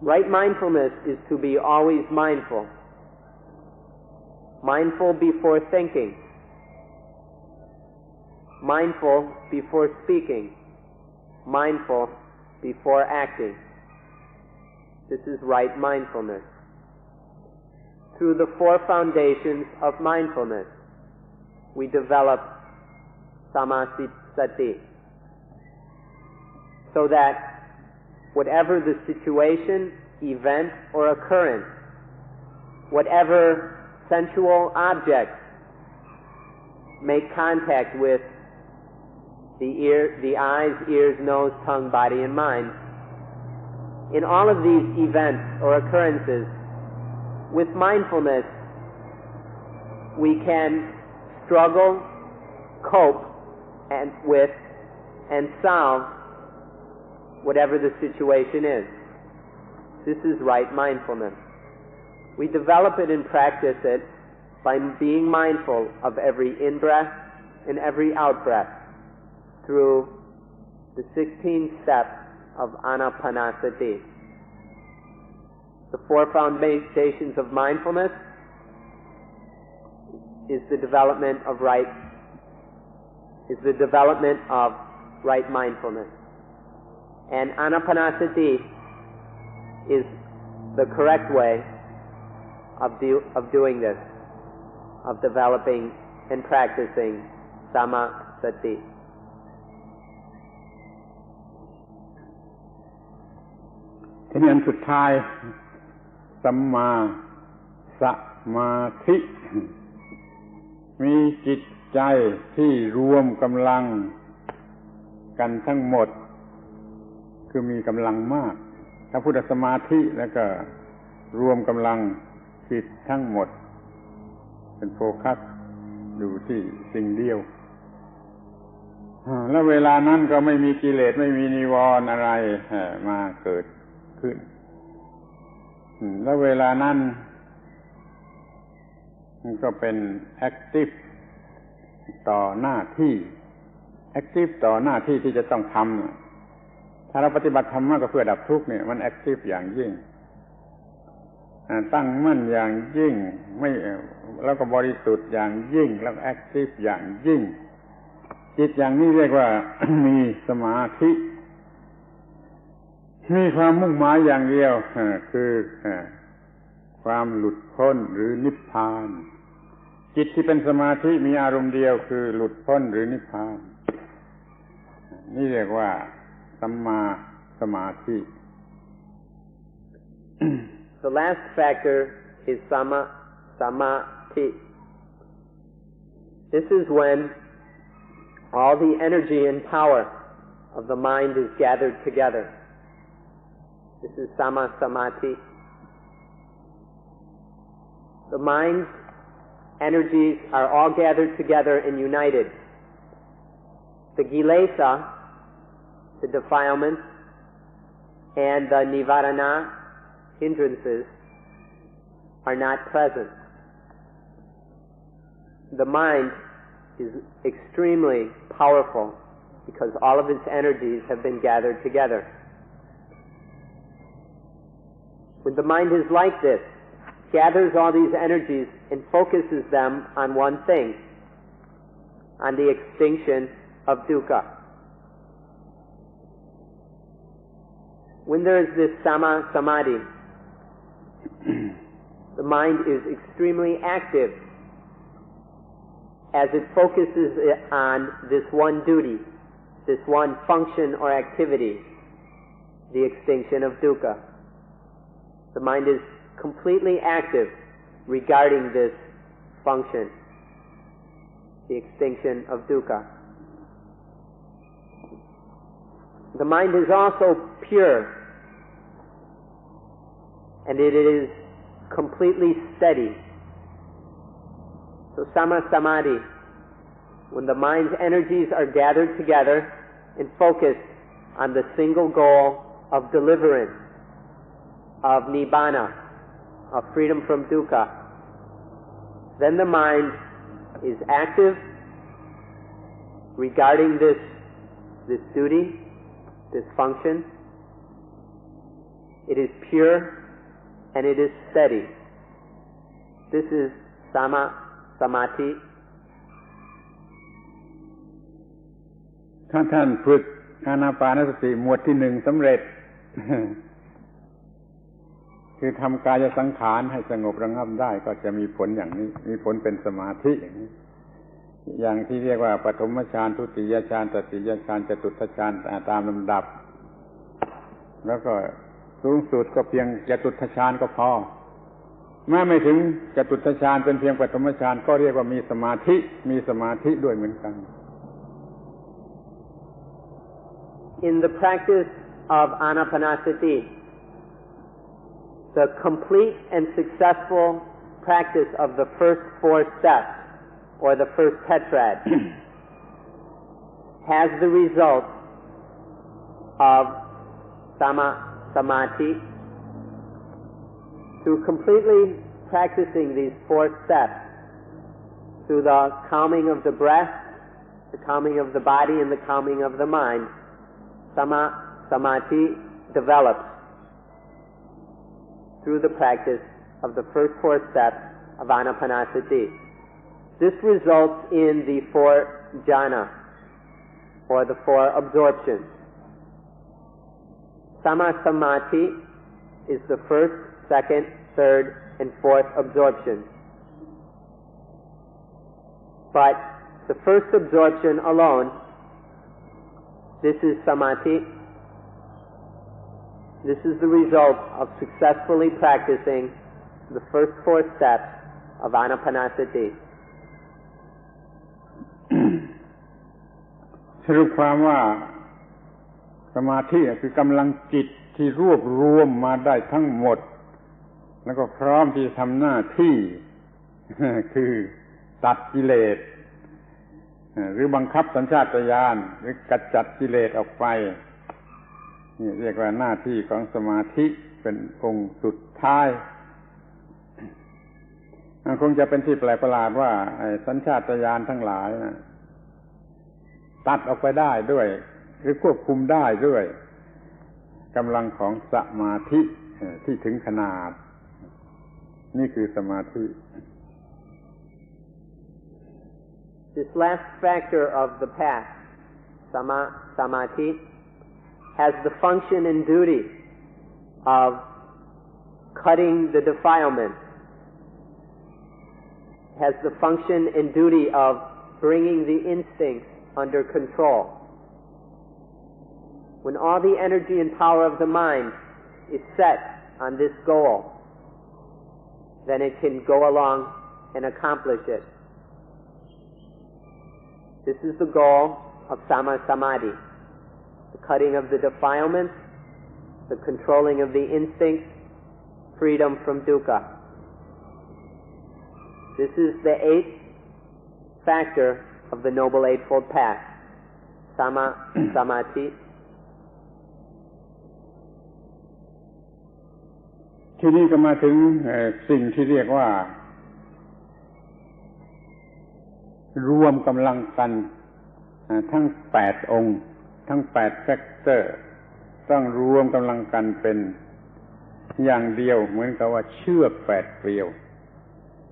Right mindfulness is to be always mindful. Mindful before thinking. Mindful before speaking. Mindful before acting. This is right mindfulness. Through the four foundations of mindfulness, we develop samasati, so that whatever the situation, event, or occurrence, whatever sensual object make contact with the eyes, ears, nose, tongue, body, and mind, in all of these events or occurrences, with mindfulness, we can struggle, cope, with and solve whatever the situation is. This is right mindfulness. We develop it and practice it by being mindful of every in-breath and every out-breath through the 16 steps of anapanasati. The four foundations of mindfulness is the development of right mindfulness. And anapanasati is the correct way of doing this, of developing and practicing samasati. ทีนี้อันสุดท้ายสัมมาสมาธิมีจิตใจที่รวมกำลังกันทั้งหมดคือมีกำลังมากถ้าพูดถึงสมาธิแล้วก็ รวมกำลังจิตทั้งหมดเป็นโฟกัสอยู่ที่สิ่งเดียวแล้วเวลานั้นก็ไม่มีกิเลสไม่มีนิวรณ์อะไรมาเกิดขึ้นแล้วเวลานั้นมันก็เป็นแอคทีฟต่อหน้าที่แอคทีฟต่อหน้าที่ที่จะต้องทำถ้าเราปฏิบัติธรรมะก็เพื่อดับทุกข์เนี่ยมันแอคทีฟอย่างยิ่งตั้งมั่นอย่างยิ่งไม่แล้วก็บริสุทธิ์อย่างยิ่งแล้วแอคทีฟอย่างยิ่งจิตอย่างนี้เรียกว่า มีสมาธิมีความมุ่งหมายอย่างเดียวคือความหลุดพ้นหรือนิพพานจิตที่เป็นสมาธิมีอารมณ์เดียวคือหลุดพ้นหรือนิพพานนี่เรียกว่าสัมมาสมาธิ The last factor is samadhi. This is when all the energy and power of the mind is gathered together. This is samadhi. The mind's energies are all gathered together and united. The kilesa, the defilements, and the nivarana, hindrances, are not present. The mind is extremely powerful because all of its energies have been gathered together. When the mind is like this, gathers all these energies and focuses them on one thing, on the extinction of dukkha. When there is this samadhi, the mind is extremely active as it focuses on this one duty, this one function or activity, the extinction of dukkha. The mind is completely active regarding this function, the extinction of dukkha. The mind is also pure, and it is completely steady. So samadhi, when the mind's energies are gathered together and focused on the single goal of deliverance, of nibbana, of freedom from dukkha, then the mind is active regarding this duty, this function. It is pure and it is steady. This is samadhi. ถ้าท่านฝึกอานาปานสติหมวดที่หนึ่งสำเร็จ คือทำกายสังขารให้สงบระงับได้ก็จะมีผลอย่างนี้มีผลเป็นสมาธิอย่างนี้อย่างที่เรียกว่าปฐมฌานทุติยฌานตติยฌานจตุตถฌานตามลำดับแล้วก็สูงสุดก็เพียงจตุตถฌานก็พอแม้ไม่ถึงจตุตถฌานเป็นเพียงปฐมฌานก็เรียกว่ามีสมาธิด้วยเหมือนกัน In the practice of anapanasati, the complete and successful practice of the first four steps, or the first tetrad, has the result of samadhi. Through completely practicing these four steps, through the calming of the breath, the calming of the body, and the calming of the mind, samadhi develops through the practice of the first four steps of anapanasati. This results in the four jhana, or the four absorptions. Samadhi is the first, second, third, and fourth absorption. But the first absorption alone, this is samadhi. This is the result of successfully practicing the first four steps of anapanasati. สรุปความว่าสมาธิคือกำลังจิตที่รวบรวมมาได้ทั้งหมด แล้วก็พร้อมที่จะทำหน้าที่ คือตัดกิเลสหรือบังคับสัญชาตญาณหรือกำจัดกิเลสออกไปนี่เรียกว่าหน้าที่ของสมาธิเป็นองค์สุดท้ายคงจะเป็นที่แปลกประหลาดว่าสัญชาตญาณทั้งหลายนะตัดออกไปได้ด้วยหรือควบคุมได้ด้วยกำลังของสมาธิที่ถึงขนาดนี่คือสมาธิ This last factor of the path, samadhi, has the function and duty of cutting the defilement, has the function and duty of bringing the instincts under control. When all the energy and power of the mind is set on this goal, then it can go along and accomplish it. This is the goal of samadhi, the cutting of the defilements, the controlling of the instincts, freedom from dukkha. This is the eighth factor of the Noble Eightfold Path, samadhi. ที่นี่ก็มาถึงสิ่งที่เรียกว่ารวมกำลังกันทั้ง8องค์ทั้ง8แฟกเตอร์ต้องรวมกำลังกันเป็นอย่างเดียวเหมือนกับว่าเชือก8เกลียว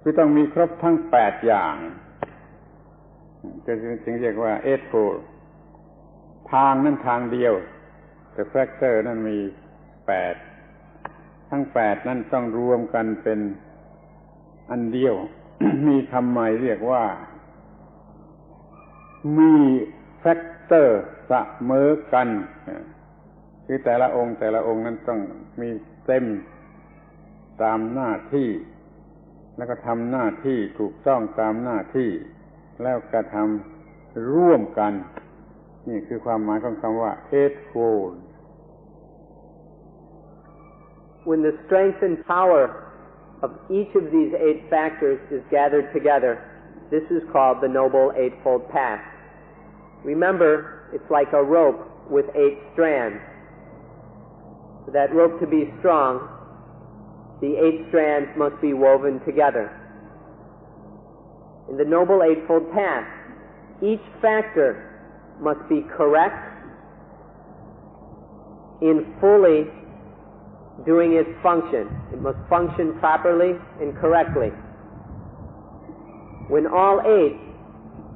คือต้องมีครบทั้ง8อย่างจึงเรียกว่า eightfold ทางนั้นทางเดียวแต่แฟกเตอร์นั้นมี8ทั้ง8นั้นต้องรวมกันเป็นอันเดียว มีคำใหม่เรียกว่ามีแฟกเตอร์เสมอกันคือแต่ละองค์นั้นต้องมีเต็มตามหน้าที่แล้วก็ทำหน้าที่ถูกต้องตามหน้าที่แล้วก็ทำร่วมกันนี่คือความหมายของคำว่า eightfold. When the strength and power of each of these 8 factors is gathered together, this is called the Noble Eightfold Path. Remember, it's like a rope with 8 strands. For that rope to be strong, the 8 strands must be woven together. In the Noble Eightfold Path, each factor must be correct in fully doing its function. It must function properly and correctly. When all 8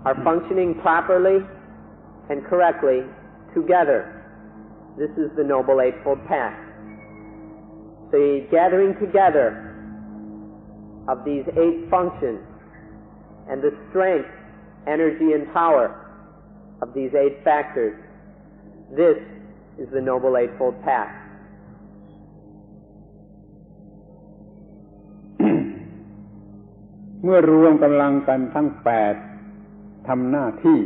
are functioning properly and correctly together, this is the Noble Eightfold Path. The gathering together of these 8 functions and the strength, energy, and power of these 8 factors, this is the Noble Eightfold Path. เมื่อรวมกำลังกันทั้ง8ทำหน้าที่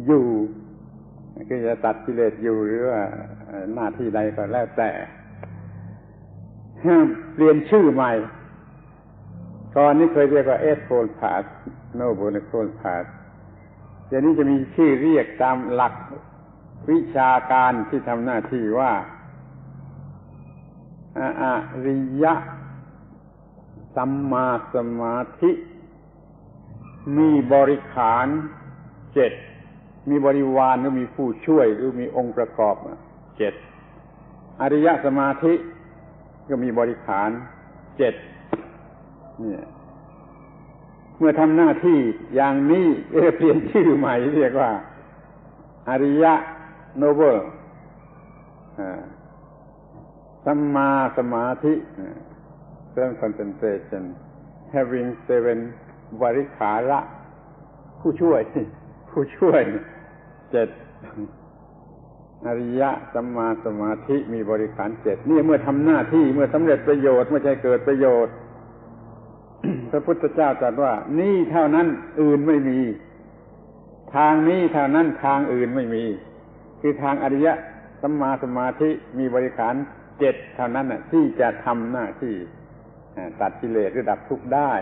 อยู่คือจะตัดกิเลสอยู่หรือว่าหน้าที่ใดก็แล้วแต่เปลี่ยนชื่อใหม่ก่อนนี้เคยเรียกว่า eightfold path noble eightfold path เดี๋ยวนี้จะมีชื่อเรียกตามหลักวิชาการที่ทำหน้าที่ว่าอริยสัมมาสมาธิมีบริขาร7มีบริวารหรือมีผู้ช่วยหรือมีองค์ประกอบ7อริยสมาธิก็มีบริขาร7เนี่ยเมื่อทำหน้าที่อย่างนี้เปลี่ยนชื่อใหม่เรียกว่าอริยโนเบิลสัมมาสมาธิ7 concentration having 7 บริขารผู้ช่วย7อริยสัมมาสมาธิมีบริขาร7นี่เมื่อทำหน้าที่เมื่อสำเร็จประโยชน์ไม่ใช่เกิดประโยชน์ พระพุทธเจ้าตรัสว่านี่เท่านั้นอื่นไม่มีทางนี้เท่านั้นทางอื่นไม่มีคือทางอริยสัมมาสมาธิมีบริขาร7เท่านั้นน่ะที่จะทำหน้าที่ ตัดกิเลสหรือดับทุกข์ได้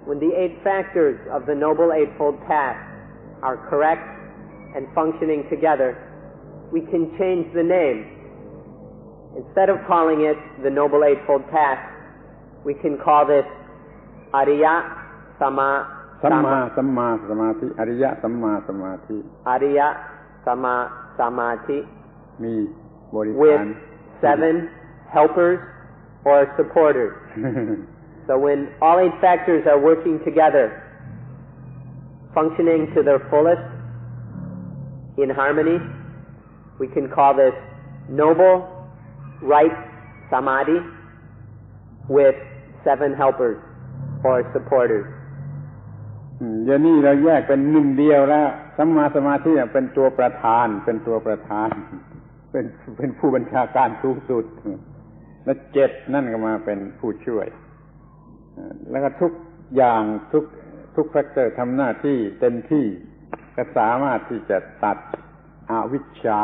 When the 8 factors of the Noble Eightfold Path are correct and functioning together, we can change the name. Instead of calling it the Noble Eightfold Path, we can call this Ariya Sama Samadhi. Ariya Samma Samadhi. Ariya Sama Samadhi. มีบริ with 7 helpers or supporters. So when all 8 factors are working together, functioning to their fullest, in harmony, we can call this noble, right samadhi with 7 helpers or supporters. เดี๋ยวนี้เราแยกเป็นหนึ่งเดียวแล้วสัมมาสมาธิเป็นตัวประธานเป็นผู้บัญชาการสูงสุดและ7นั่นก็มาเป็นผู้ช่วยแล้วก็ทุกอย่างทุกแฟกเตอร์ทำหน้าที่เต็มที่ก็สามารถที่จะตัดอวิชชา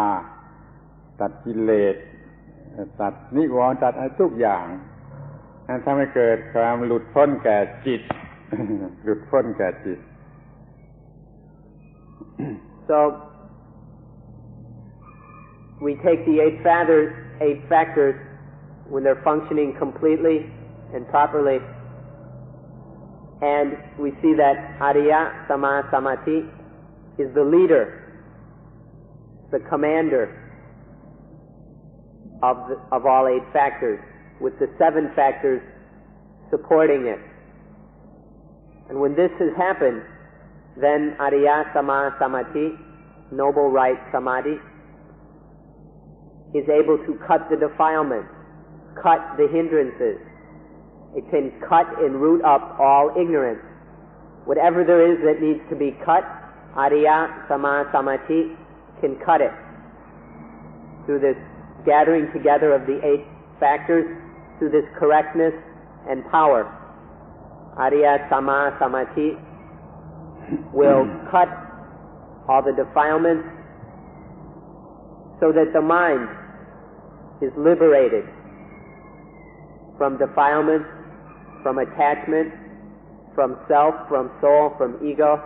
ตัดกิเลสตัดนิวรณ์ตัดทุกอย่างทำให้เกิดความหลุดพ้นแก่จิตหลุดพ้นแก่จิต So we take the 8 factors when they're functioning completely and properly, and we see that Ariya Sama Samadhi is the leader, the commander of all 8 factors, with the 7 factors supporting it. And when this has happened, then Ariya Sama Samadhi, noble right samadhi, is able to cut the defilements, cut the hindrances. It can cut and root up all ignorance. Whatever there is that needs to be cut, Ariya Sama Samadhi can cut it. Through this gathering together of the 8 factors, through this correctness and power, Ariya Sama Samadhi will cut all the defilements so that the mind is liberated from defilements, from attachment, from self, from soul, from ego,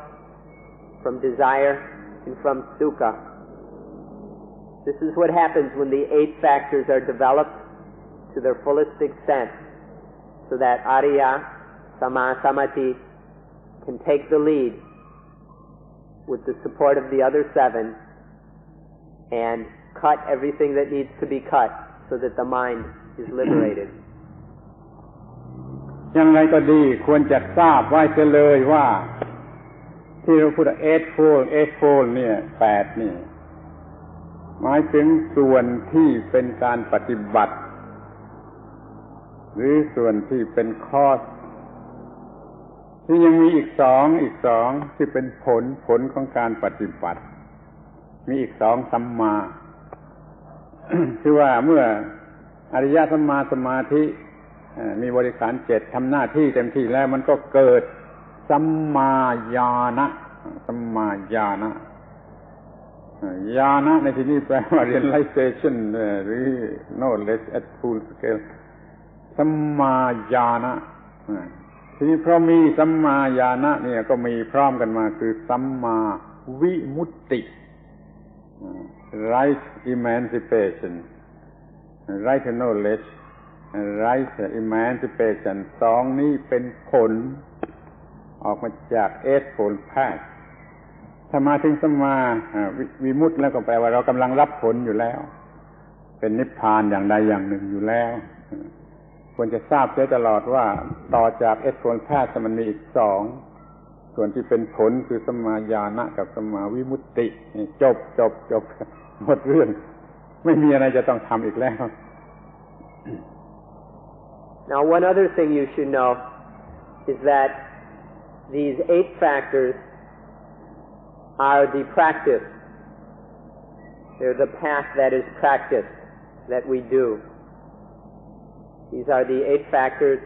from desire, and from sukha. This is what happens when the 8 factors are developed to their fullest extent, so that Ariya Sama Samadhi can take the lead with the support of the other 7 and cut everything that needs to be cut so that the mind is liberated. อย่างไรก็ดีควรจะทราบไว้เสียเลยว่าที่เราพูดว่า eightfold เนี่ย8นี่หมายถึงส่วนที่เป็นการปฏิบัติหรือส่วนที่เป็นข้อที่ยังมีอีก2ที่เป็นผลของการปฏิบัติมีอีก2สัมมา คือว่าเมื่ออริยสัมมาสมาธิมีบริขาร7ทำหน้าที่เต็มที่แล้วมันก็เกิดสัมมาญาณะญาณะในที่นี้แปลว่า realization หรือ knowledge at full scale สัมมาญาณะทีนี้เพราะมีสัมมาญาณะเนี่ยก็มีพร้อมกันมาคือสัมมาวิมุตติ right emancipation right knowledge right emancipation 2นี้เป็นผลออกมาจาก eightfold path ถ้ามาถึงสัมมาวิมุตติแล้วก็แปลว่าเรากำลังรับผลอยู่แล้วเป็นนิพพานอย่างใดอย่างหนึ่งอยู่แล้วควรจะทราบเสียตลอดว่าต่อจาก eightfold path มันมีอีก2ส่วนที่เป็นผลคือสัมมาญาณะกับสัมมาวิมุตติจบหมดเรื่องไม่มีอะไรจะต้องทำอีกแล้ว Now one other thing you should know is that these 8 factors are the practice. They're the path that is practiced, that we do. These are the 8 factors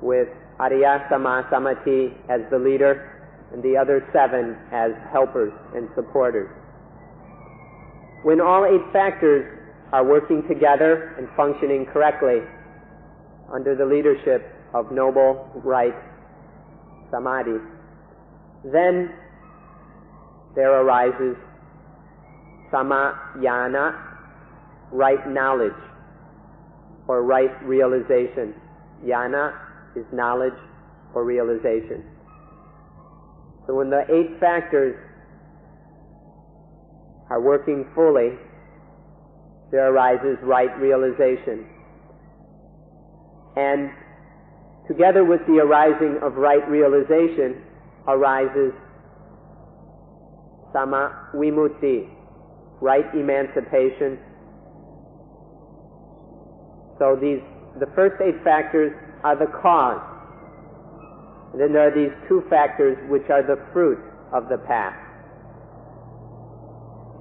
with Ariya Sama Samadhi as the leader and the other 7 as helpers and supporters. When all 8 factors are working together and functioning correctly under the leadership of noble, right samadhi, then there arises samayana, right knowledge, or right realization. Yana is knowledge or realization. So when the 8 factors are working fully, there arises right realization. And together with the arising of right realization arises sama vimutti, right emancipation. So the first 8 factors are the cause. And then there are these 2 factors which are the fruit of the path.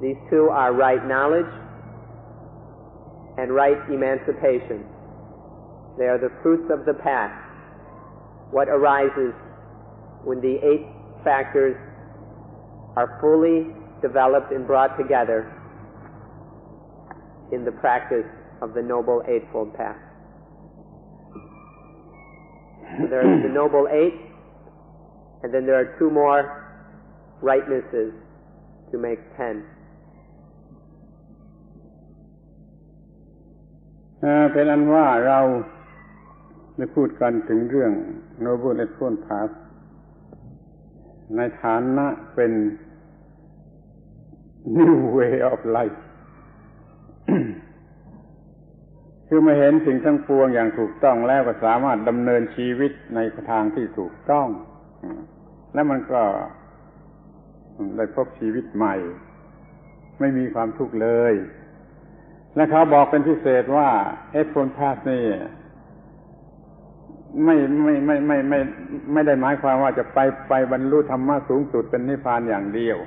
These 2 are right knowledge and right emancipation. They are the fruits of the path. What arises when the 8 factors are fully developed and brought together in the practice of the Noble Eightfold Path. So there is the Noble 8, and then there are 2 more rightnesses to make 10. เป็นอันว่าเราได้พูดกันถึงเรื่อง Noble Eightfold Path ในฐานะเป็น New Way of Life คือมาเห็นสิ่งทั้งปวงอย่างถูกต้องแล้วก็สามารถดำเนินชีวิตในทางที่ถูกต้องและมันก็ได้พบชีวิตใหม่ไม่มีความทุกข์เลยและเขาบอกเป็นพิเศษว่า Eightfold Path นี่ไม่ได้หมายความว่าจะไปบรรลุธรรมะสูงสุดเป็นนิพพานอย่างเดียว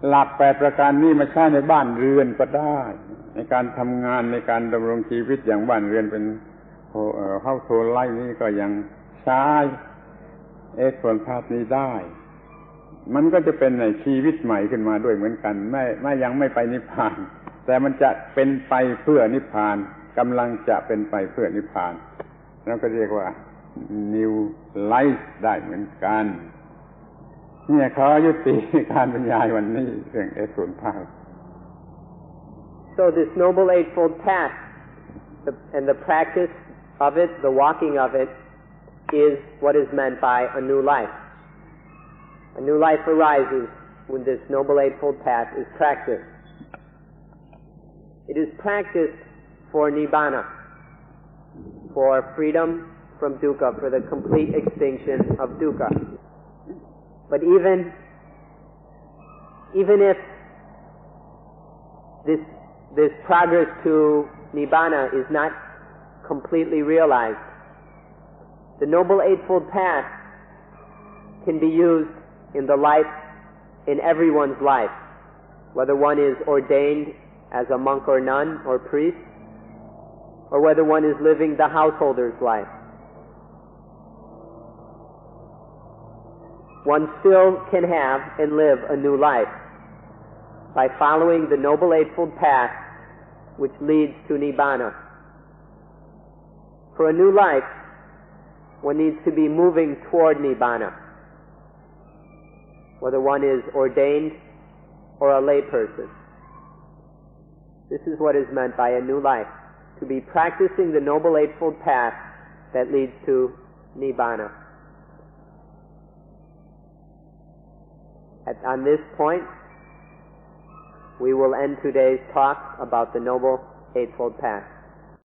หลัก8ประการนี้มาใช้ในบ้านเรือนก็ได้ในการทำงานในการดำรงชีวิตอย่างบ้านเรือนเป็นhousehold life นี่ก็ยังใช้ Eightfold Path นี้ได้มันก็จะเป็นในชีวิตใหม่ขึ้นมาด้วยเหมือนกันไม่ยังไม่ไปนิพพานแต่มันจะเป็นไปเพื่อนิพพานกำลังจะเป็นไปเพื่อนิพพานแล้วก็เรียกว่า New Life ได้เหมือนกันเนี่ยขอยุติการบรรยายวันนี้เรื่อง Eightfold Path. So this Noble Eightfold Path and the practice of it, the walking of it, is what is meant by a new life. A new life arises when this Noble Eightfold Path is practiced. It is practiced for Nibbana, for freedom from dukkha, for the complete extinction of dukkha. But even if this progress to Nibbana is not completely realized, the Noble Eightfold Path can be used in everyone's life, whether one is ordained as a monk or nun or priest, or whether one is living the householder's life. One still can have and live a new life by following the Noble Eightfold Path which leads to Nibbana. For a new life, one needs to be moving toward Nibbana, whether one is ordained or a lay person. This is what is meant by a new life, to be practicing the Noble Eightfold Path that leads to Nibbana. On this point, we will end today's talk about the Noble Eightfold Path.